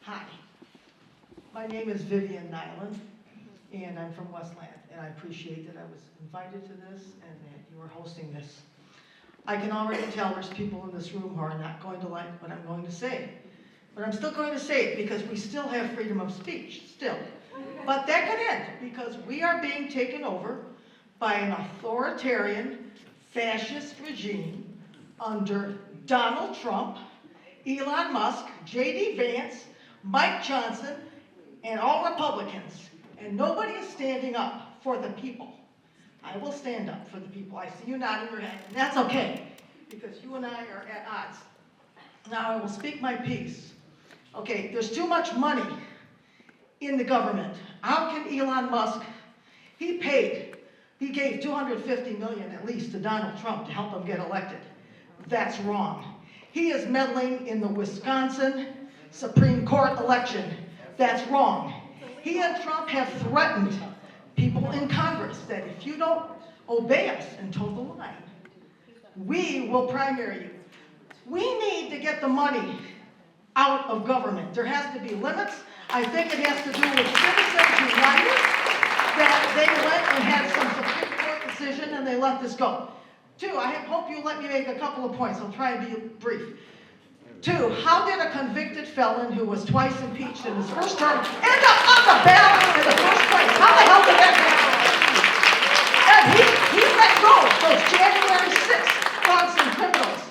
Hi, my name is Vivian Nyland, and I'm from Westland, and I appreciate that I was invited to this and that you are hosting this. I can already tell there's people in this room who are not going to like what I'm going to say, but I'm still going to say it because we still have freedom of speech, still. But that could end because we are being taken over by an authoritarian, fascist regime under Donald Trump, Elon Musk, J.D. Vance, Mike Johnson, and all Republicans. And nobody is standing up for the people. I will stand up for the people. I see you nodding your head, and that's okay, because you and I are at odds. Now I will speak my piece. Okay, there's too much money in the government. How can Elon Musk, he gave $250 million at least to Donald Trump to help him get elected. That's wrong. He is meddling in the Wisconsin Supreme Court election. That's wrong. He and Trump have threatened people in Congress that if you don't obey us and toe the line, we will primary you. We need to get the money out of government. There has to be limits. I think it has to do with Citizens United, that they went and had some Supreme Court decision and they let this go. Two, I hope you let me make a couple of points. I'll try and be brief. Two, how did a convicted felon who was twice impeached in his first term end up on the ballot in the first place? How the hell did that happen? And he let go those January 6th thugs and criminals,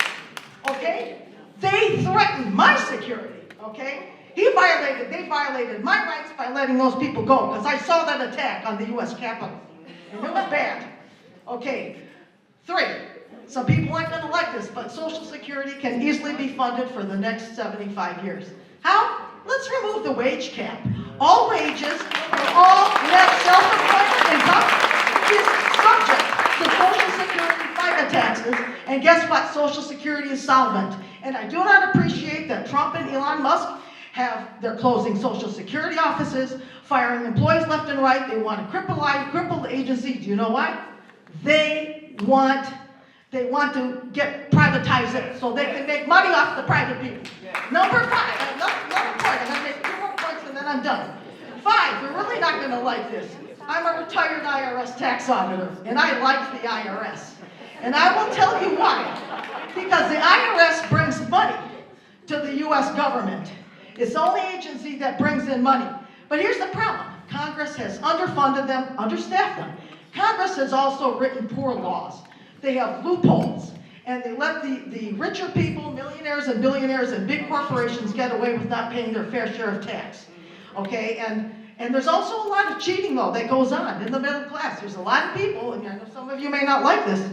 okay? They threatened my security, okay? They violated my rights by letting those people go, because I saw that attack on the U.S. Capitol, and it was bad. Okay, three, some people aren't gonna like this, but Social Security can easily be funded for the next 75 years. How? Let's remove the wage cap. All wages for all net self-employment income is subject to Social Security FICA taxes. And guess what? Social Security is solvent. And I do not appreciate that Trump and Elon Musk they're closing Social Security offices, firing employees left and right. They want to cripple the agency. Do you know why? They want to privatize it so they can make money off the private people. Number 5, another point, I'm going to make 2 more points and then I'm done. 5, we're really not going to like this. I'm a retired IRS tax auditor, and I like the IRS. And I will tell you why. Because the IRS brings money to the U.S. government. It's the only agency that brings in money. But here's the problem. Congress has underfunded them, understaffed them. Congress has also written poor laws. They have loopholes. And they let the richer people, millionaires and billionaires and big corporations get away with not paying their fair share of tax. Okay? And there's also a lot of cheating, though, that goes on in the middle class. There's a lot of people, and I know some of you may not like this,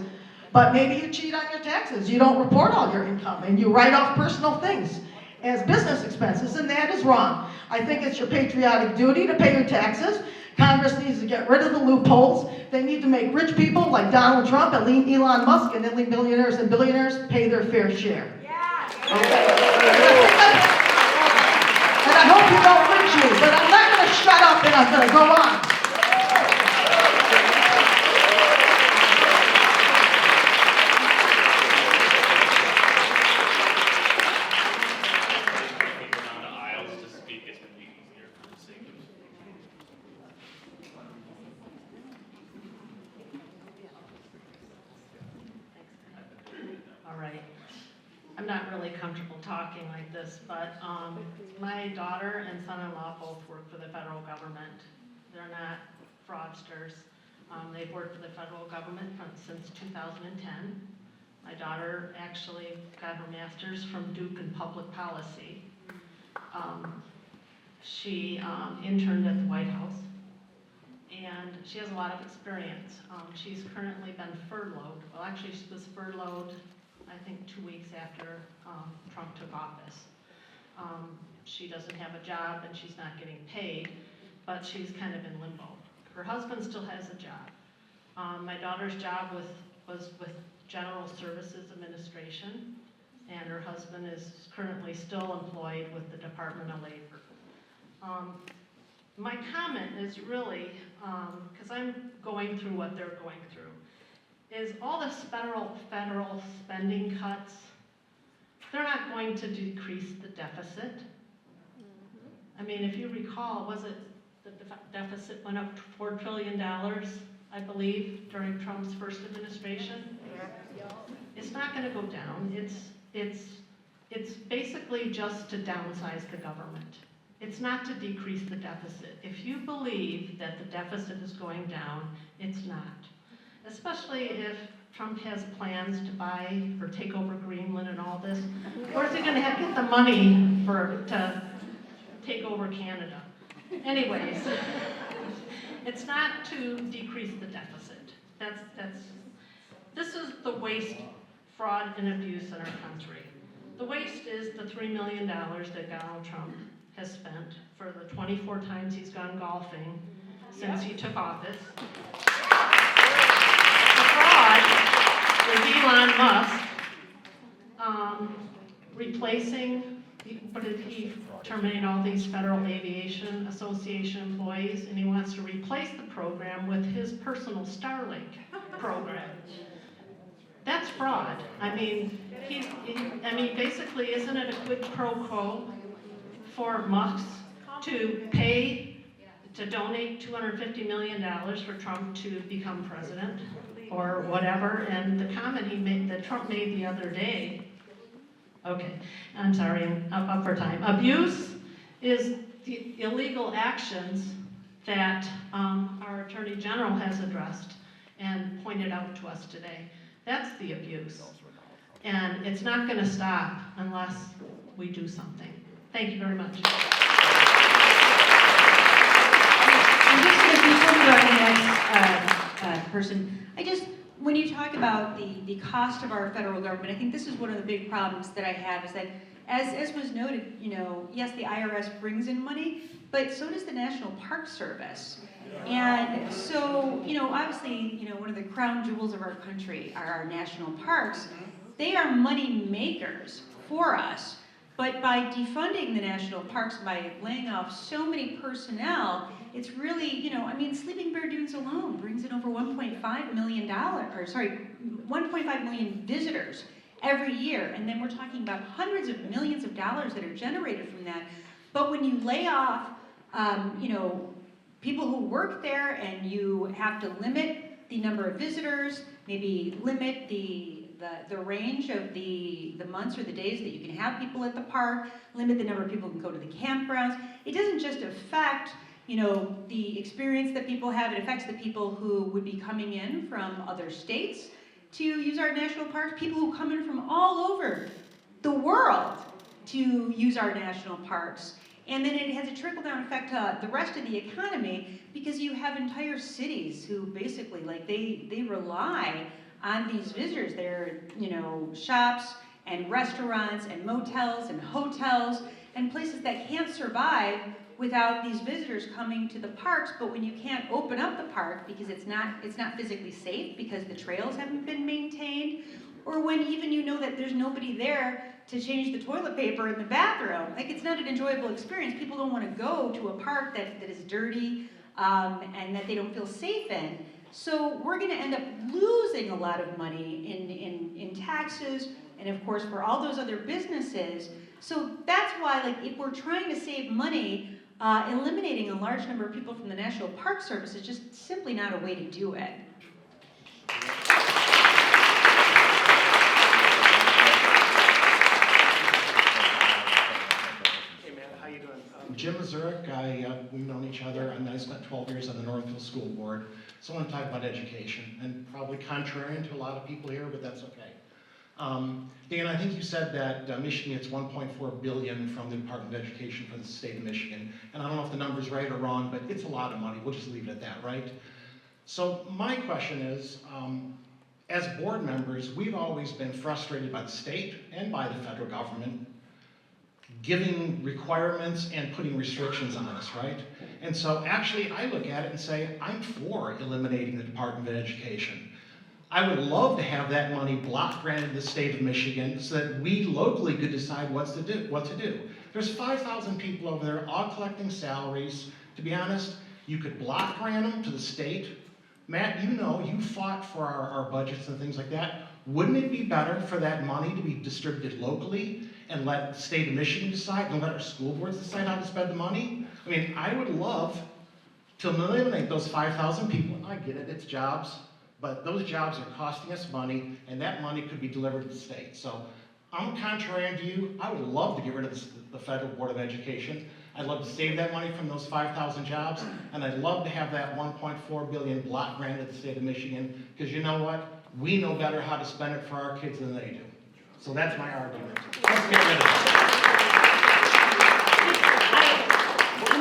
but maybe you cheat on your taxes. You don't report all your income, and you write off personal things as business expenses, and that is wrong. I think it's your patriotic duty to pay your taxes. Congress needs to get rid of the loopholes. They need to make rich people like Donald Trump and Elon Musk and then millionaires and billionaires pay their fair share. Okay? And I hope you don't lynch me, but I'm not going to shut up and I'm going to go on. I'm not really comfortable talking like this, but my daughter and son-in-law both work for the federal government. They're not fraudsters. They've worked for the federal government since 2010. My daughter actually got her master's from Duke in public policy. She interned at the White House, and she has a lot of experience. She's currently been furloughed. Well, actually, she was furloughed I think 2 weeks after Trump took office. She doesn't have a job and she's not getting paid, but she's kind of in limbo. Her husband still has a job. My daughter's job was with General Services Administration, and her husband is currently still employed with the Department of Labor. My comment is really, because I'm going through what they're going through, is all this federal spending cuts, they're not going to decrease the deficit. I mean, if you recall, was it the deficit went up to $4 trillion, I believe, during Trump's first administration? It's not going to go down. It's basically just to downsize the government. It's not to decrease the deficit. If you believe that the deficit is going down, it's not. Especially if Trump has plans to buy or take over Greenland and all this. Where's he going to get the money to take over Canada? Anyways, it's not to decrease the deficit. This is the waste, fraud, and abuse in our country. The waste is the $3 million that Donald Trump has spent for the 24 times he's gone golfing since he took office. The fraud is Elon Musk replacing, what did he terminate all these Federal Aviation Association employees, and he wants to replace the program with his personal Starlink program. That's fraud. I mean, basically, isn't it a quid pro quo for Musk to donate $250 million for Trump to become president or whatever? And the comment that Trump made the other day, okay, I'm sorry, I'm up for time. Abuse is the illegal actions that our Attorney General has addressed and pointed out to us today. That's the abuse. And it's not going to stop unless we do something. Thank you very much. I'm just going to, before we go to the next person, when you talk about the cost of our federal government, I think this is one of the big problems that I have, is that as was noted, yes, the IRS brings in money, but so does the National Park Service. And so, obviously, one of the crown jewels of our country are our national parks. They are money makers for us. But by defunding the national parks, by laying off so many personnel, it's really, Sleeping Bear Dunes alone brings in over $1.5 million, 1.5 million visitors every year. And then we're talking about hundreds of millions of dollars that are generated from that. But when you lay off, people who work there, and you have to limit the number of visitors, maybe limit the range of the months or the days that you can have people at the park, limit the number of people who can go to the campgrounds. It doesn't just affect, the experience that people have, it affects the people who would be coming in from other states to use our national parks, people who come in from all over the world to use our national parks. And then it has a trickle-down effect to the rest of the economy, because you have entire cities who basically, they rely on these visitors. There are, shops and restaurants and motels and hotels and places that can't survive without these visitors coming to the parks. But when you can't open up the park because it's not physically safe, because the trails haven't been maintained, or when even that there's nobody there to change the toilet paper in the bathroom, it's not an enjoyable experience. People don't want to go to a park that is dirty and that they don't feel safe in. So we're going to end up losing a lot of money in taxes, and of course for all those other businesses. So that's why, if we're trying to save money, eliminating a large number of people from the National Park Service is just simply not a way to do it. Jim Mazurek, we've known each other, and I spent 12 years on the Northfield School Board, so I want to talk about education, and probably contrarian to a lot of people here, but that's okay. Dan, I think you said that Michigan gets $1.4 billion from the Department of Education for the state of Michigan, and I don't know if the number's right or wrong, but it's a lot of money. We'll just leave it at that, right? So my question is, as board members, we've always been frustrated by the state and by the federal government giving requirements and putting restrictions on us, right? And so actually I look at it and say, I'm for eliminating the Department of Education. I would love to have that money block granted to the state of Michigan so that we locally could decide what to do. There's 5,000 people over there all collecting salaries. To be honest, you could block grant them to the state. Matt, you fought for our budgets and things like that. Wouldn't it be better for that money to be distributed locally and let the state of Michigan decide and let our school boards decide how to spend the money? I mean, I would love to eliminate those 5,000 people. I get it, it's jobs, but those jobs are costing us money, and that money could be delivered to the state. So I'm contrarian to you. I would love to get rid of the Federal Board of Education. I'd love to save that money from those 5,000 jobs, and I'd love to have that $1.4 billion block granted to the state of Michigan, because you know what? We know better how to spend it for our kids than they do. So that's my argument. Let's get rid of it.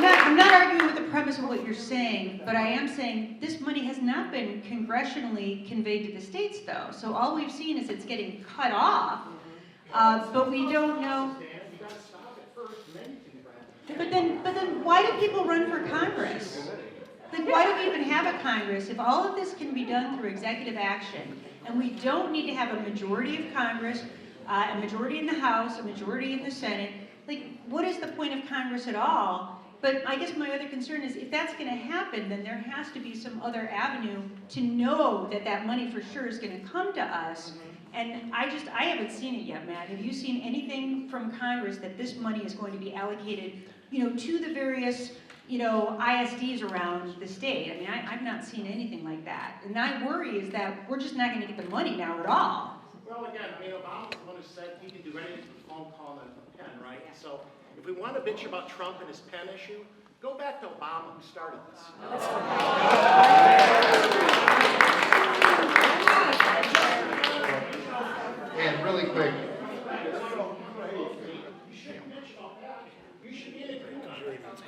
I'm not arguing with the premise of what you're saying, but I am saying this money has not been congressionally conveyed to the states, though. So all we've seen is it's getting cut off, but we don't know. But then why do people run for Congress? Then why do we even have a Congress if all of this can be done through executive action, and we don't need to have a majority of Congress, a majority in the House, a majority in the Senate? What is the point of Congress at all? But I guess my other concern is if that's going to happen, then there has to be some other avenue to know that that money for sure is going to come to us. And I haven't seen it yet, Matt. Have you seen anything from Congress that this money is going to be allocated, to the various, ISDs around the state? I mean, I've not seen anything like that. And my worry is that we're just not going to get the money now at all. Well, again, Obama's the one who said he can do anything with a phone call and a pen, right? So if we want to bitch about Trump and his pen issue, go back to Obama, who started this. And really quick,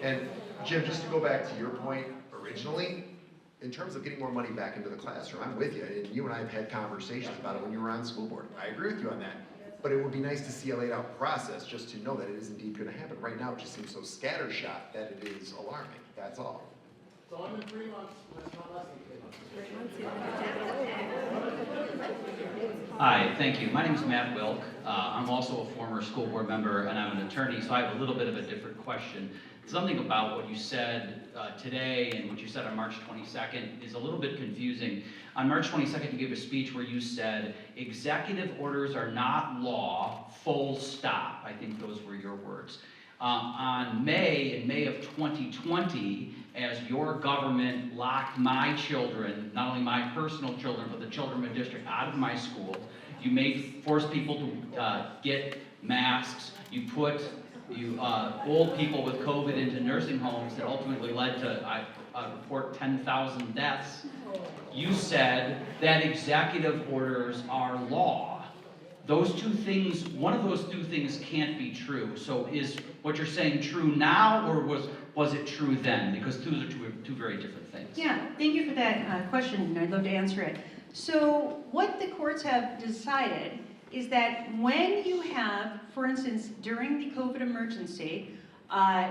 and Jim, just to go back to your point originally, in terms of getting more money back into the classroom, I'm with you. And you and I have had conversations about it when you were on the school board. I agree with you on that. but it would be nice to see a laid out process just to know that it is indeed going to happen. Right now, it just seems so scattershot that it is alarming. That's all. So I'm in 3 months, that's not less than 3 months. Hi, thank you. My name is Matt Wilk. I'm also a former school board member and I'm an attorney, so I have a little bit of a different question. Something about what you said today and what you said on March 22nd is a little bit confusing. On March 22nd, you gave a speech where you said, executive orders are not law, full stop. I think those were your words. In May of 2020, as your government locked my children, not only my personal children, but the children in my district out of my school, you forced people to get masks, you put old people with COVID into nursing homes that ultimately led to, I report 10,000 deaths. You said that executive orders are law. Those two things, one of those two things can't be true. So is what you're saying true now, or was it true then? Because those are two very different things. Yeah, thank you for that question, and I'd love to answer it. So what the courts have decided is that when you have, for instance, during the COVID emergency,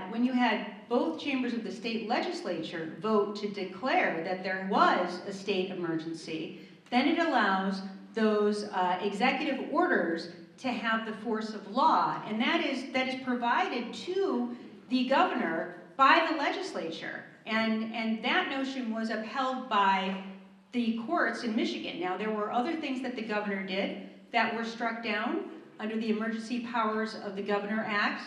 when you had both chambers of the state legislature vote to declare that there was a state emergency, then it allows those executive orders to have the force of law, and that is provided to the governor by the legislature, and that notion was upheld by the courts in Michigan. Now, there were other things that the governor did that were struck down under the Emergency Powers of the Governor Act,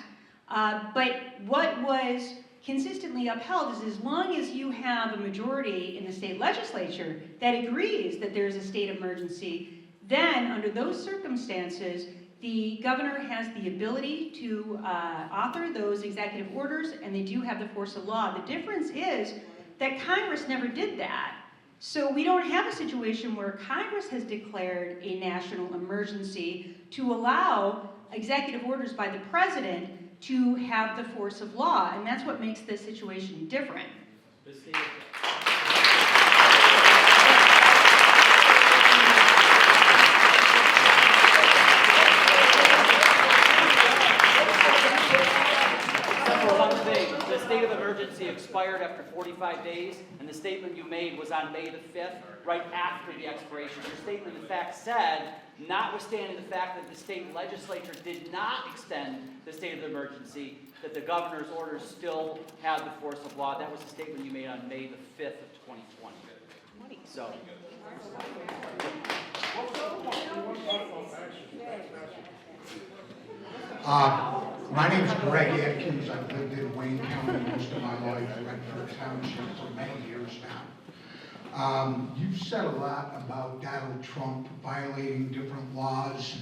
but what was consistently upheld is as long as you have a majority in the state legislature that agrees that there's a state emergency, then under those circumstances, the governor has the ability to author those executive orders, and they do have the force of law. The difference is that Congress never did that. So we don't have a situation where Congress has declared a national emergency to allow executive orders by the president to have the force of law, and that's what makes this situation different. The state of emergency expired after 45 days, and the statement you made was on May the 5th, right after the expiration. Your statement, in fact, said, notwithstanding the fact that the state legislature did not extend the state of emergency, that the governor's orders still have the force of law. That was the statement you made on May the 5th of 2020. So. My name's Greg Atkins. I've lived in Wayne County most of my life, Redford Township for many years now. You've said a lot about Donald Trump violating different laws,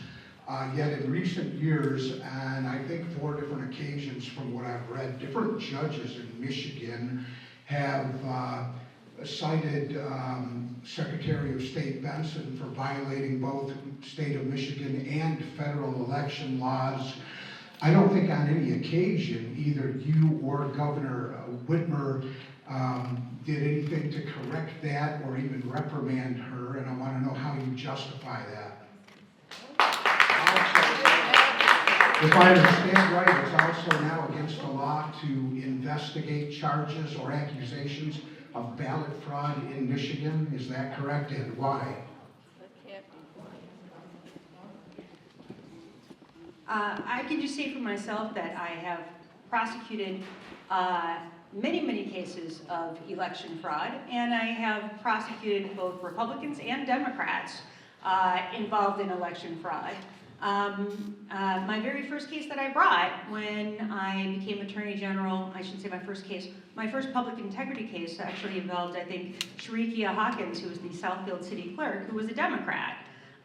yet in recent years, and I think 4 different occasions from what I've read, different judges in Michigan have cited Secretary of State Benson for violating both state of Michigan and federal election laws. I don't think on any occasion either you or Governor Whitmer did anything to correct that or even reprimand her, and I want to know how you justify that. If I understand right, it's also now against the law to investigate charges or accusations of ballot fraud in Michigan. Is that correct, and why? I can just say for myself that I have prosecuted many cases of election fraud, and I have prosecuted both Republicans and Democrats involved in election fraud. My very first case that I brought when I became Attorney General, I shouldn't say my first case, my first public integrity case actually involved, I think, Sharikia Hawkins, who was the Southfield City Clerk, who was a Democrat.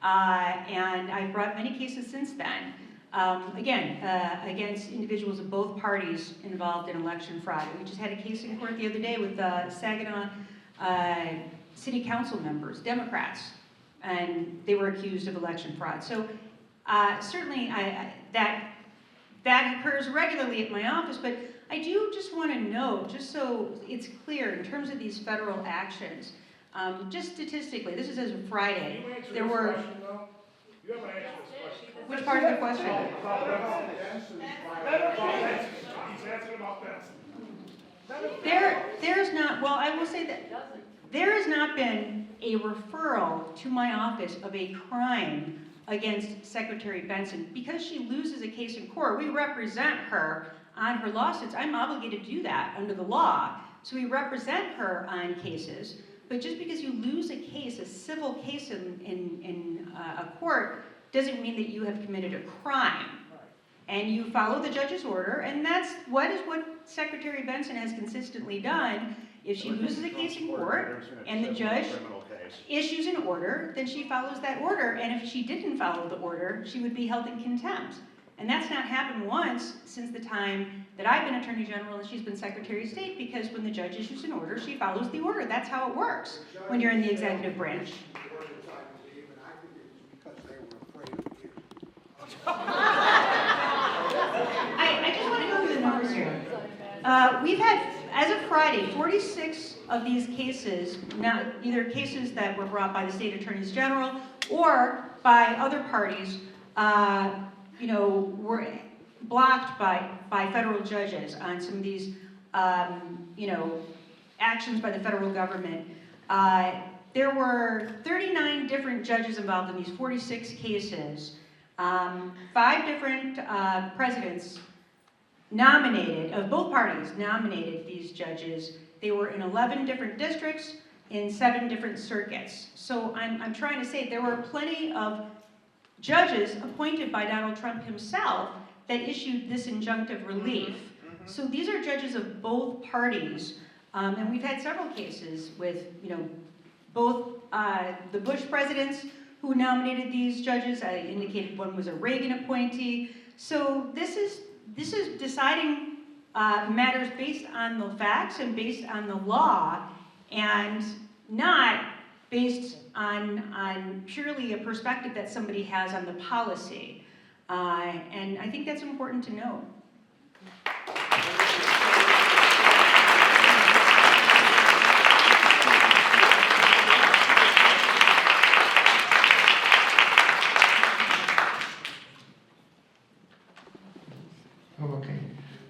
And I've brought many cases since then. Against individuals of both parties involved in election fraud. We just had a case in court the other day with Saginaw City Council members, Democrats, and they were accused of election fraud. So certainly that occurs regularly at my office, but I do just want to note, just so it's clear, in terms of these federal actions, just statistically, this is as of Friday, there were... You haven't answered this question. Which part of the question? He's asking about that. There's not, well, I will say that there has not been a referral to my office of a crime against Secretary Benson. Because she loses a case in court, we represent her on her lawsuits. I'm obligated to do that under the law. So we represent her on cases. But just because you lose a case, a civil case in a court, doesn't mean that you have committed a crime. And you follow the judge's order, and that's what Secretary Benson has consistently done. If she loses a case in court and the judge issues an order, then she follows that order. And if she didn't follow the order, she would be held in contempt. And that's not happened once since the time that I've been Attorney General and she's been Secretary of State, because when the judge issues an order, she follows the order. That's how it works when you're in the executive branch. I just want to go through the numbers here. We've had, as of Friday, 46 of these cases, either cases that were brought by the state attorneys general or by other parties, were blocked by federal judges on some of these, actions by the federal government. There were 39 different judges involved in these 46 cases. 5 different presidents nominated, of both parties, nominated these judges. They were in 11 different districts in 7 different circuits. So I'm trying to say there were plenty of judges appointed by Donald Trump himself that issued this injunctive relief. So these are judges of both parties, and we've had several cases with, both the Bush presidents who nominated these judges. I indicated one was a Reagan appointee. So this is deciding matters based on the facts and based on the law, and not based on purely a perspective that somebody has on the policy. And I think that's important to know. Oh, okay.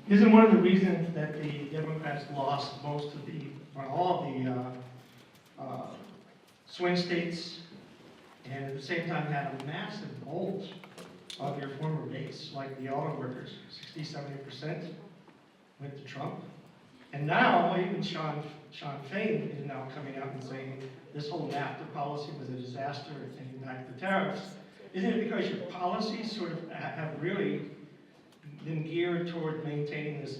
Isn't one of the reasons that the Democrats lost most of all of the swing states, and at the same time had a massive bulge of your former base, like the auto workers, 60–70% went to Trump. And now even Sean Fain is now coming out and saying this whole NAFTA policy was a disaster and back the tariffs. Isn't it because your policies sort of have really been geared toward maintaining this,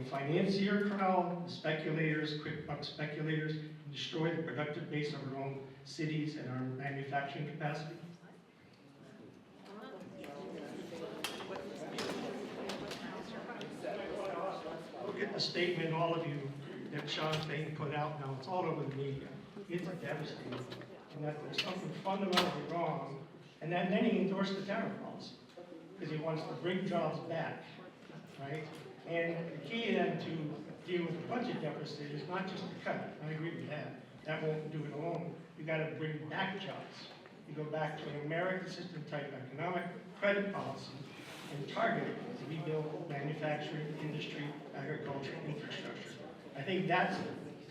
financier crowd, the speculators, quick buck speculators, destroy the productive base of our own cities and our manufacturing capacity? Look at the statement, all of you, that Sean Fain put out now. It's all over the media. It's devastating. And that there's something fundamentally wrong. And then he endorsed the tariff policy because he wants to bring jobs back, right? And the key then to deal with the budget deficit is not just to cut it. I agree with that. That won't do it alone. You got to bring back jobs. You go back to an American system type economic credit policy and target it to rebuild manufacturing, industry, agriculture, infrastructure. I think that's a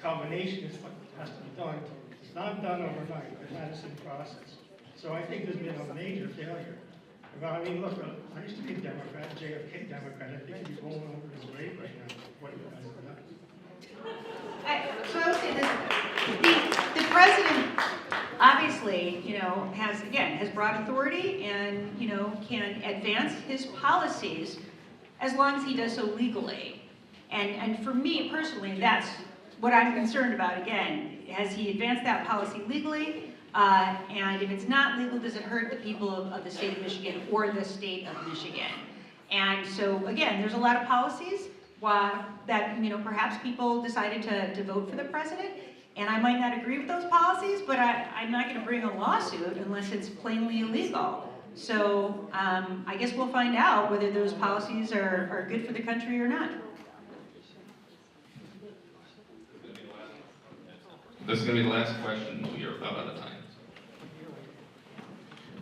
combination is what has to be done. It's not done overnight. It's not a simple process. So I think there's been a major failure. I mean, look, I used to be a Democrat, JFK Democrat. I think he'd be rolling over his grave right now. What you guys have done. So I would say this, the president obviously, has broad authority and, can advance his policies as long as he does so legally. And for me personally, that's what I'm concerned about. Again, has he advanced that policy legally? And if it's not legal, does it hurt the people of the state of Michigan or the state of Michigan? And so, again, there's a lot of policies that, perhaps people decided to vote for the president, and I might not agree with those policies, but I'm not going to bring a lawsuit unless it's plainly illegal. So I guess we'll find out whether those policies are good for the country or not. This is going to be the last question. We are about out of time.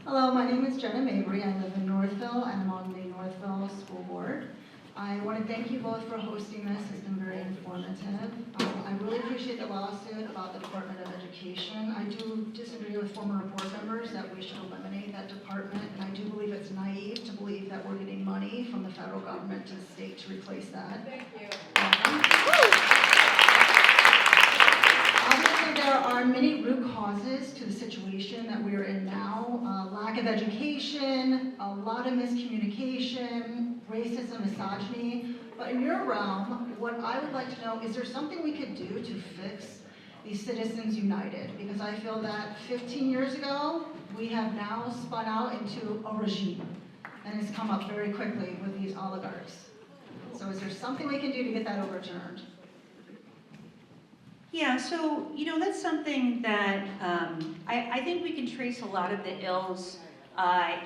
Hello, my name is Jenna Mabry. I live in Northville and I'm on the Northville School Board. I want to thank you both for hosting this. It's been very informative. I really appreciate the lawsuit about the Department of Education. I do disagree with former board members that we should eliminate that department, and I do believe it's naive to believe that we're getting money from the federal government to the state to replace that. Thank you. Obviously, there are many root causes to the situation that we are in now. Lack of education, a lot of miscommunication, racism, misogyny. But in your realm, what I would like to know, is there something we could do to fix these Citizens United? Because I feel that 15 years ago, we have now spun out into a regime. And it's come up very quickly with these oligarchs. So is there something we can do to get that overturned? Yeah, so, that's something that I think we can trace a lot of the ills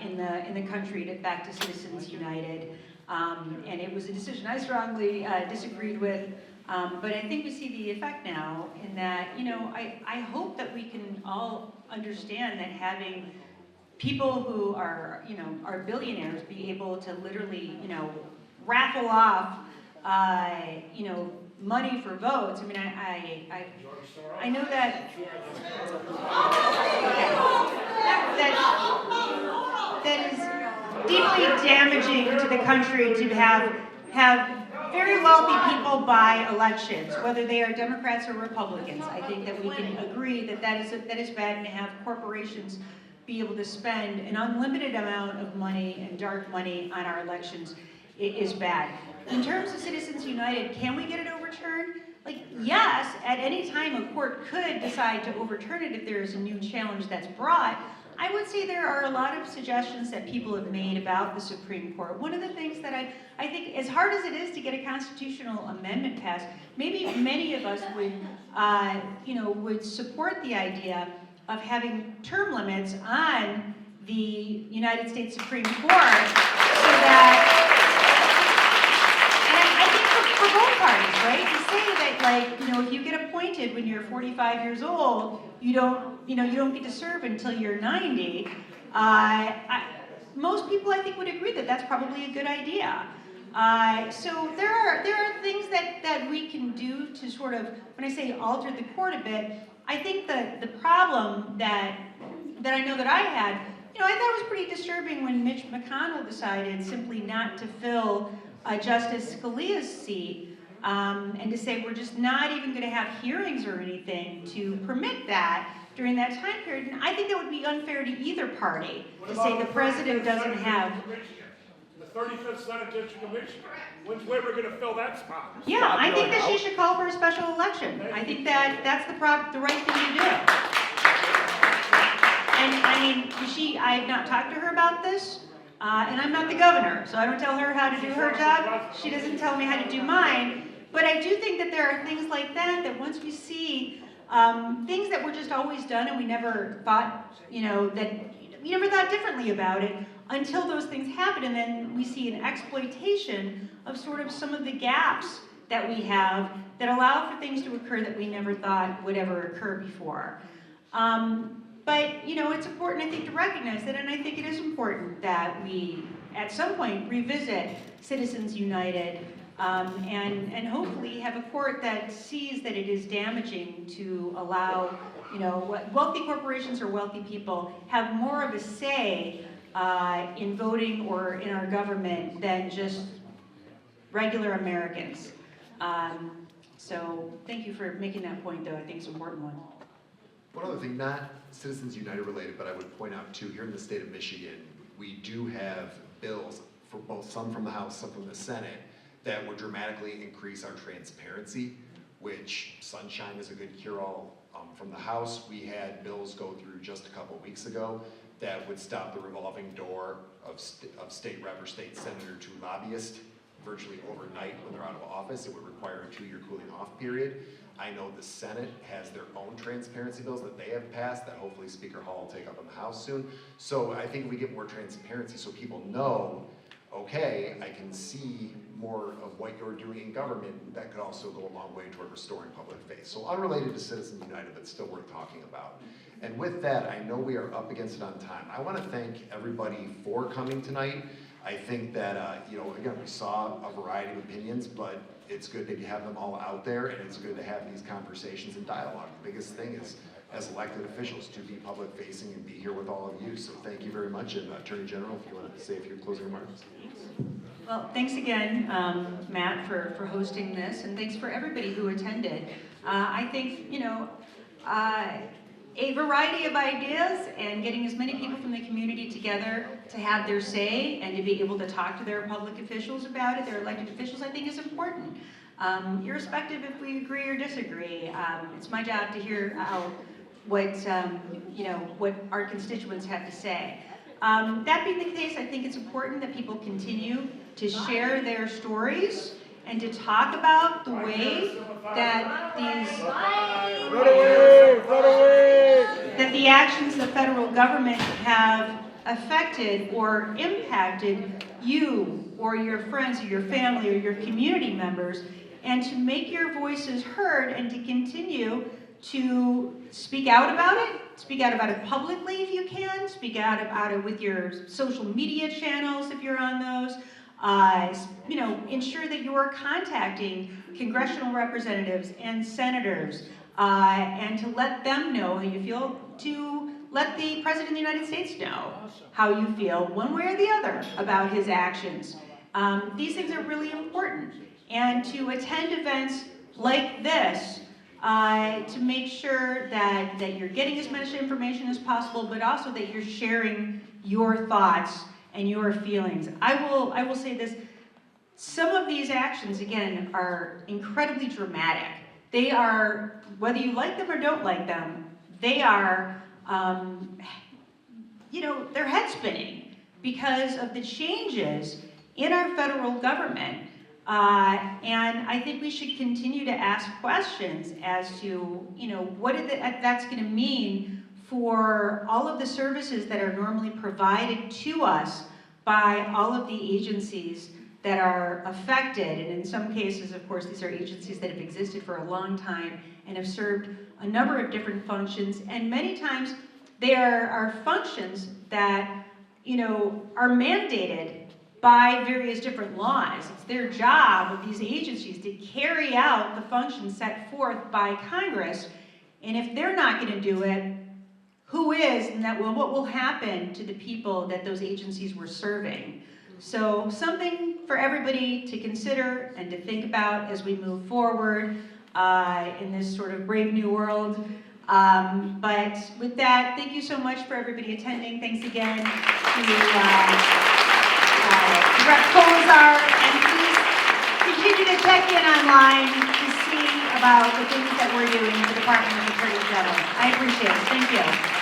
in the country back to Citizens United. And it was a decision I strongly disagreed with, but I think we see the effect now in that, I hope that we can all understand that having people who are, are billionaires be able to literally, raffle off, money for votes. I mean, I know that that is deeply damaging to the country to have very wealthy people buy elections, whether they are Democrats or Republicans. I think that we can agree that that is bad, and to have corporations be able to spend an unlimited amount of money and dark money on our elections is bad. In terms of Citizens United, can we get it overturned? Yes, at any time a court could decide to overturn it if there is a new challenge that's brought. I would say there are a lot of suggestions that people have made about the Supreme Court. One of the things that I think, as hard as it is to get a constitutional amendment passed, maybe many of us would support the idea of having term limits on the United States Supreme Court, so that, and I think for both parties, right? To say that, if you get appointed when you're 45 years old, you don't get to serve until you're 90. Most people, I think, would agree that that's probably a good idea. So there are things that we can do to sort of, when I say alter the court a bit, I think the problem that I know that I had, I thought it was pretty disturbing when Mitch McConnell decided simply not to fill Justice Scalia's seat, and to say we're just not even going to have hearings or anything to permit that during that time period. And I think that would be unfair to either party to say the president doesn't have. The 35th Senate District of Michigan. When's Weber going to fill that spot? Yeah, I think that she should call for a special election. I think that's the right thing to do. And I mean, I have not talked to her about this, and I'm not the governor, so I don't tell her how to do her job. She doesn't tell me how to do mine. But I do think that there are things like that once we see things that were just always done and we never thought, that we never thought differently about it until those things happen, and then we see an exploitation of sort of some of the gaps that we have that allow for things to occur that we never thought would ever occur before. But, it's important, I think, to recognize that, and I think it is important that we, at some point, revisit Citizens United, and hopefully have a court that sees that it is damaging to allow, wealthy corporations or wealthy people have more of a say in voting or in our government than just regular Americans. So thank you for making that point, though. I think it's an important one. One other thing, not Citizens United related, but I would point out too, here in the state of Michigan, we do have bills, for both some from the House, some from the Senate, that would dramatically increase our transparency, which sunshine is a good cure-all. From the House, we had bills go through just a couple weeks ago that would stop the revolving door of state rep or state senator to lobbyist virtually overnight when they're out of office. It would require a 2-year cooling off period. I know the Senate has their own transparency bills that they have passed that hopefully Speaker Hall will take up in the House soon. So I think we get more transparency so people know okay, I can see more of what you're doing in government, that could also go a long way toward restoring public faith. So unrelated to Citizens United, but still worth talking about. And with that, I know we are up against it on time. I want to thank everybody for coming tonight. I think that, you know, again, we saw a variety of opinions, but it's good that you have them all out there, and it's good to have these conversations and dialogue. The biggest thing is, as elected officials, to be public facing and be here with all of you. So thank you very much, and Attorney General, if you want to say a few closing remarks. Well, thanks again, Matt, for hosting this, and thanks for everybody who attended. I think, you know, a variety of ideas and getting as many people from the community together to have their say and to be able to talk to their public officials about it, their elected officials, I think is important. Irrespective if we agree or disagree, it's my job to hear what, you know, what our constituents have to say. That being the case, I think it's important that people continue to share their stories and to talk about the way that that the actions of the federal government have affected or impacted you or your friends or your family or your community members, and to make your voices heard and to continue to speak out about it publicly if you can, speak out about it with your social media channels if you're on those. You know, ensure that you are contacting congressional representatives and senators and to let them know how you feel, to let the President of the United States know how you feel one way or the other about his actions. These things are really important. And to attend events like this to make sure that you're getting as much information as possible, but also that you're sharing your thoughts and your feelings. I will say this, some of these actions, again, are incredibly dramatic. They are, whether you like them or don't like them, they are, you know, they're head spinning because of the changes in our federal government. And I think we should continue to ask questions as to, you know, what that's going to mean for all of the services that are normally provided to us by all of the agencies that are affected. And in some cases, of course, these are agencies that have existed for a long time and have served a number of different functions. And many times they are functions that, you know, are mandated by various different laws. It's their job of these agencies to carry out the functions set forth by Congress. And if they're not going to do it, who is, and what will happen to the people that those agencies were serving? So something for everybody to consider and to think about as we move forward in this sort of brave new world. But with that, thank you so much for everybody attending. Thanks again to Rep. Koleszar, and please continue to check in online to see about the things that we're doing in the Department of Attorney General. I appreciate it. Thank you.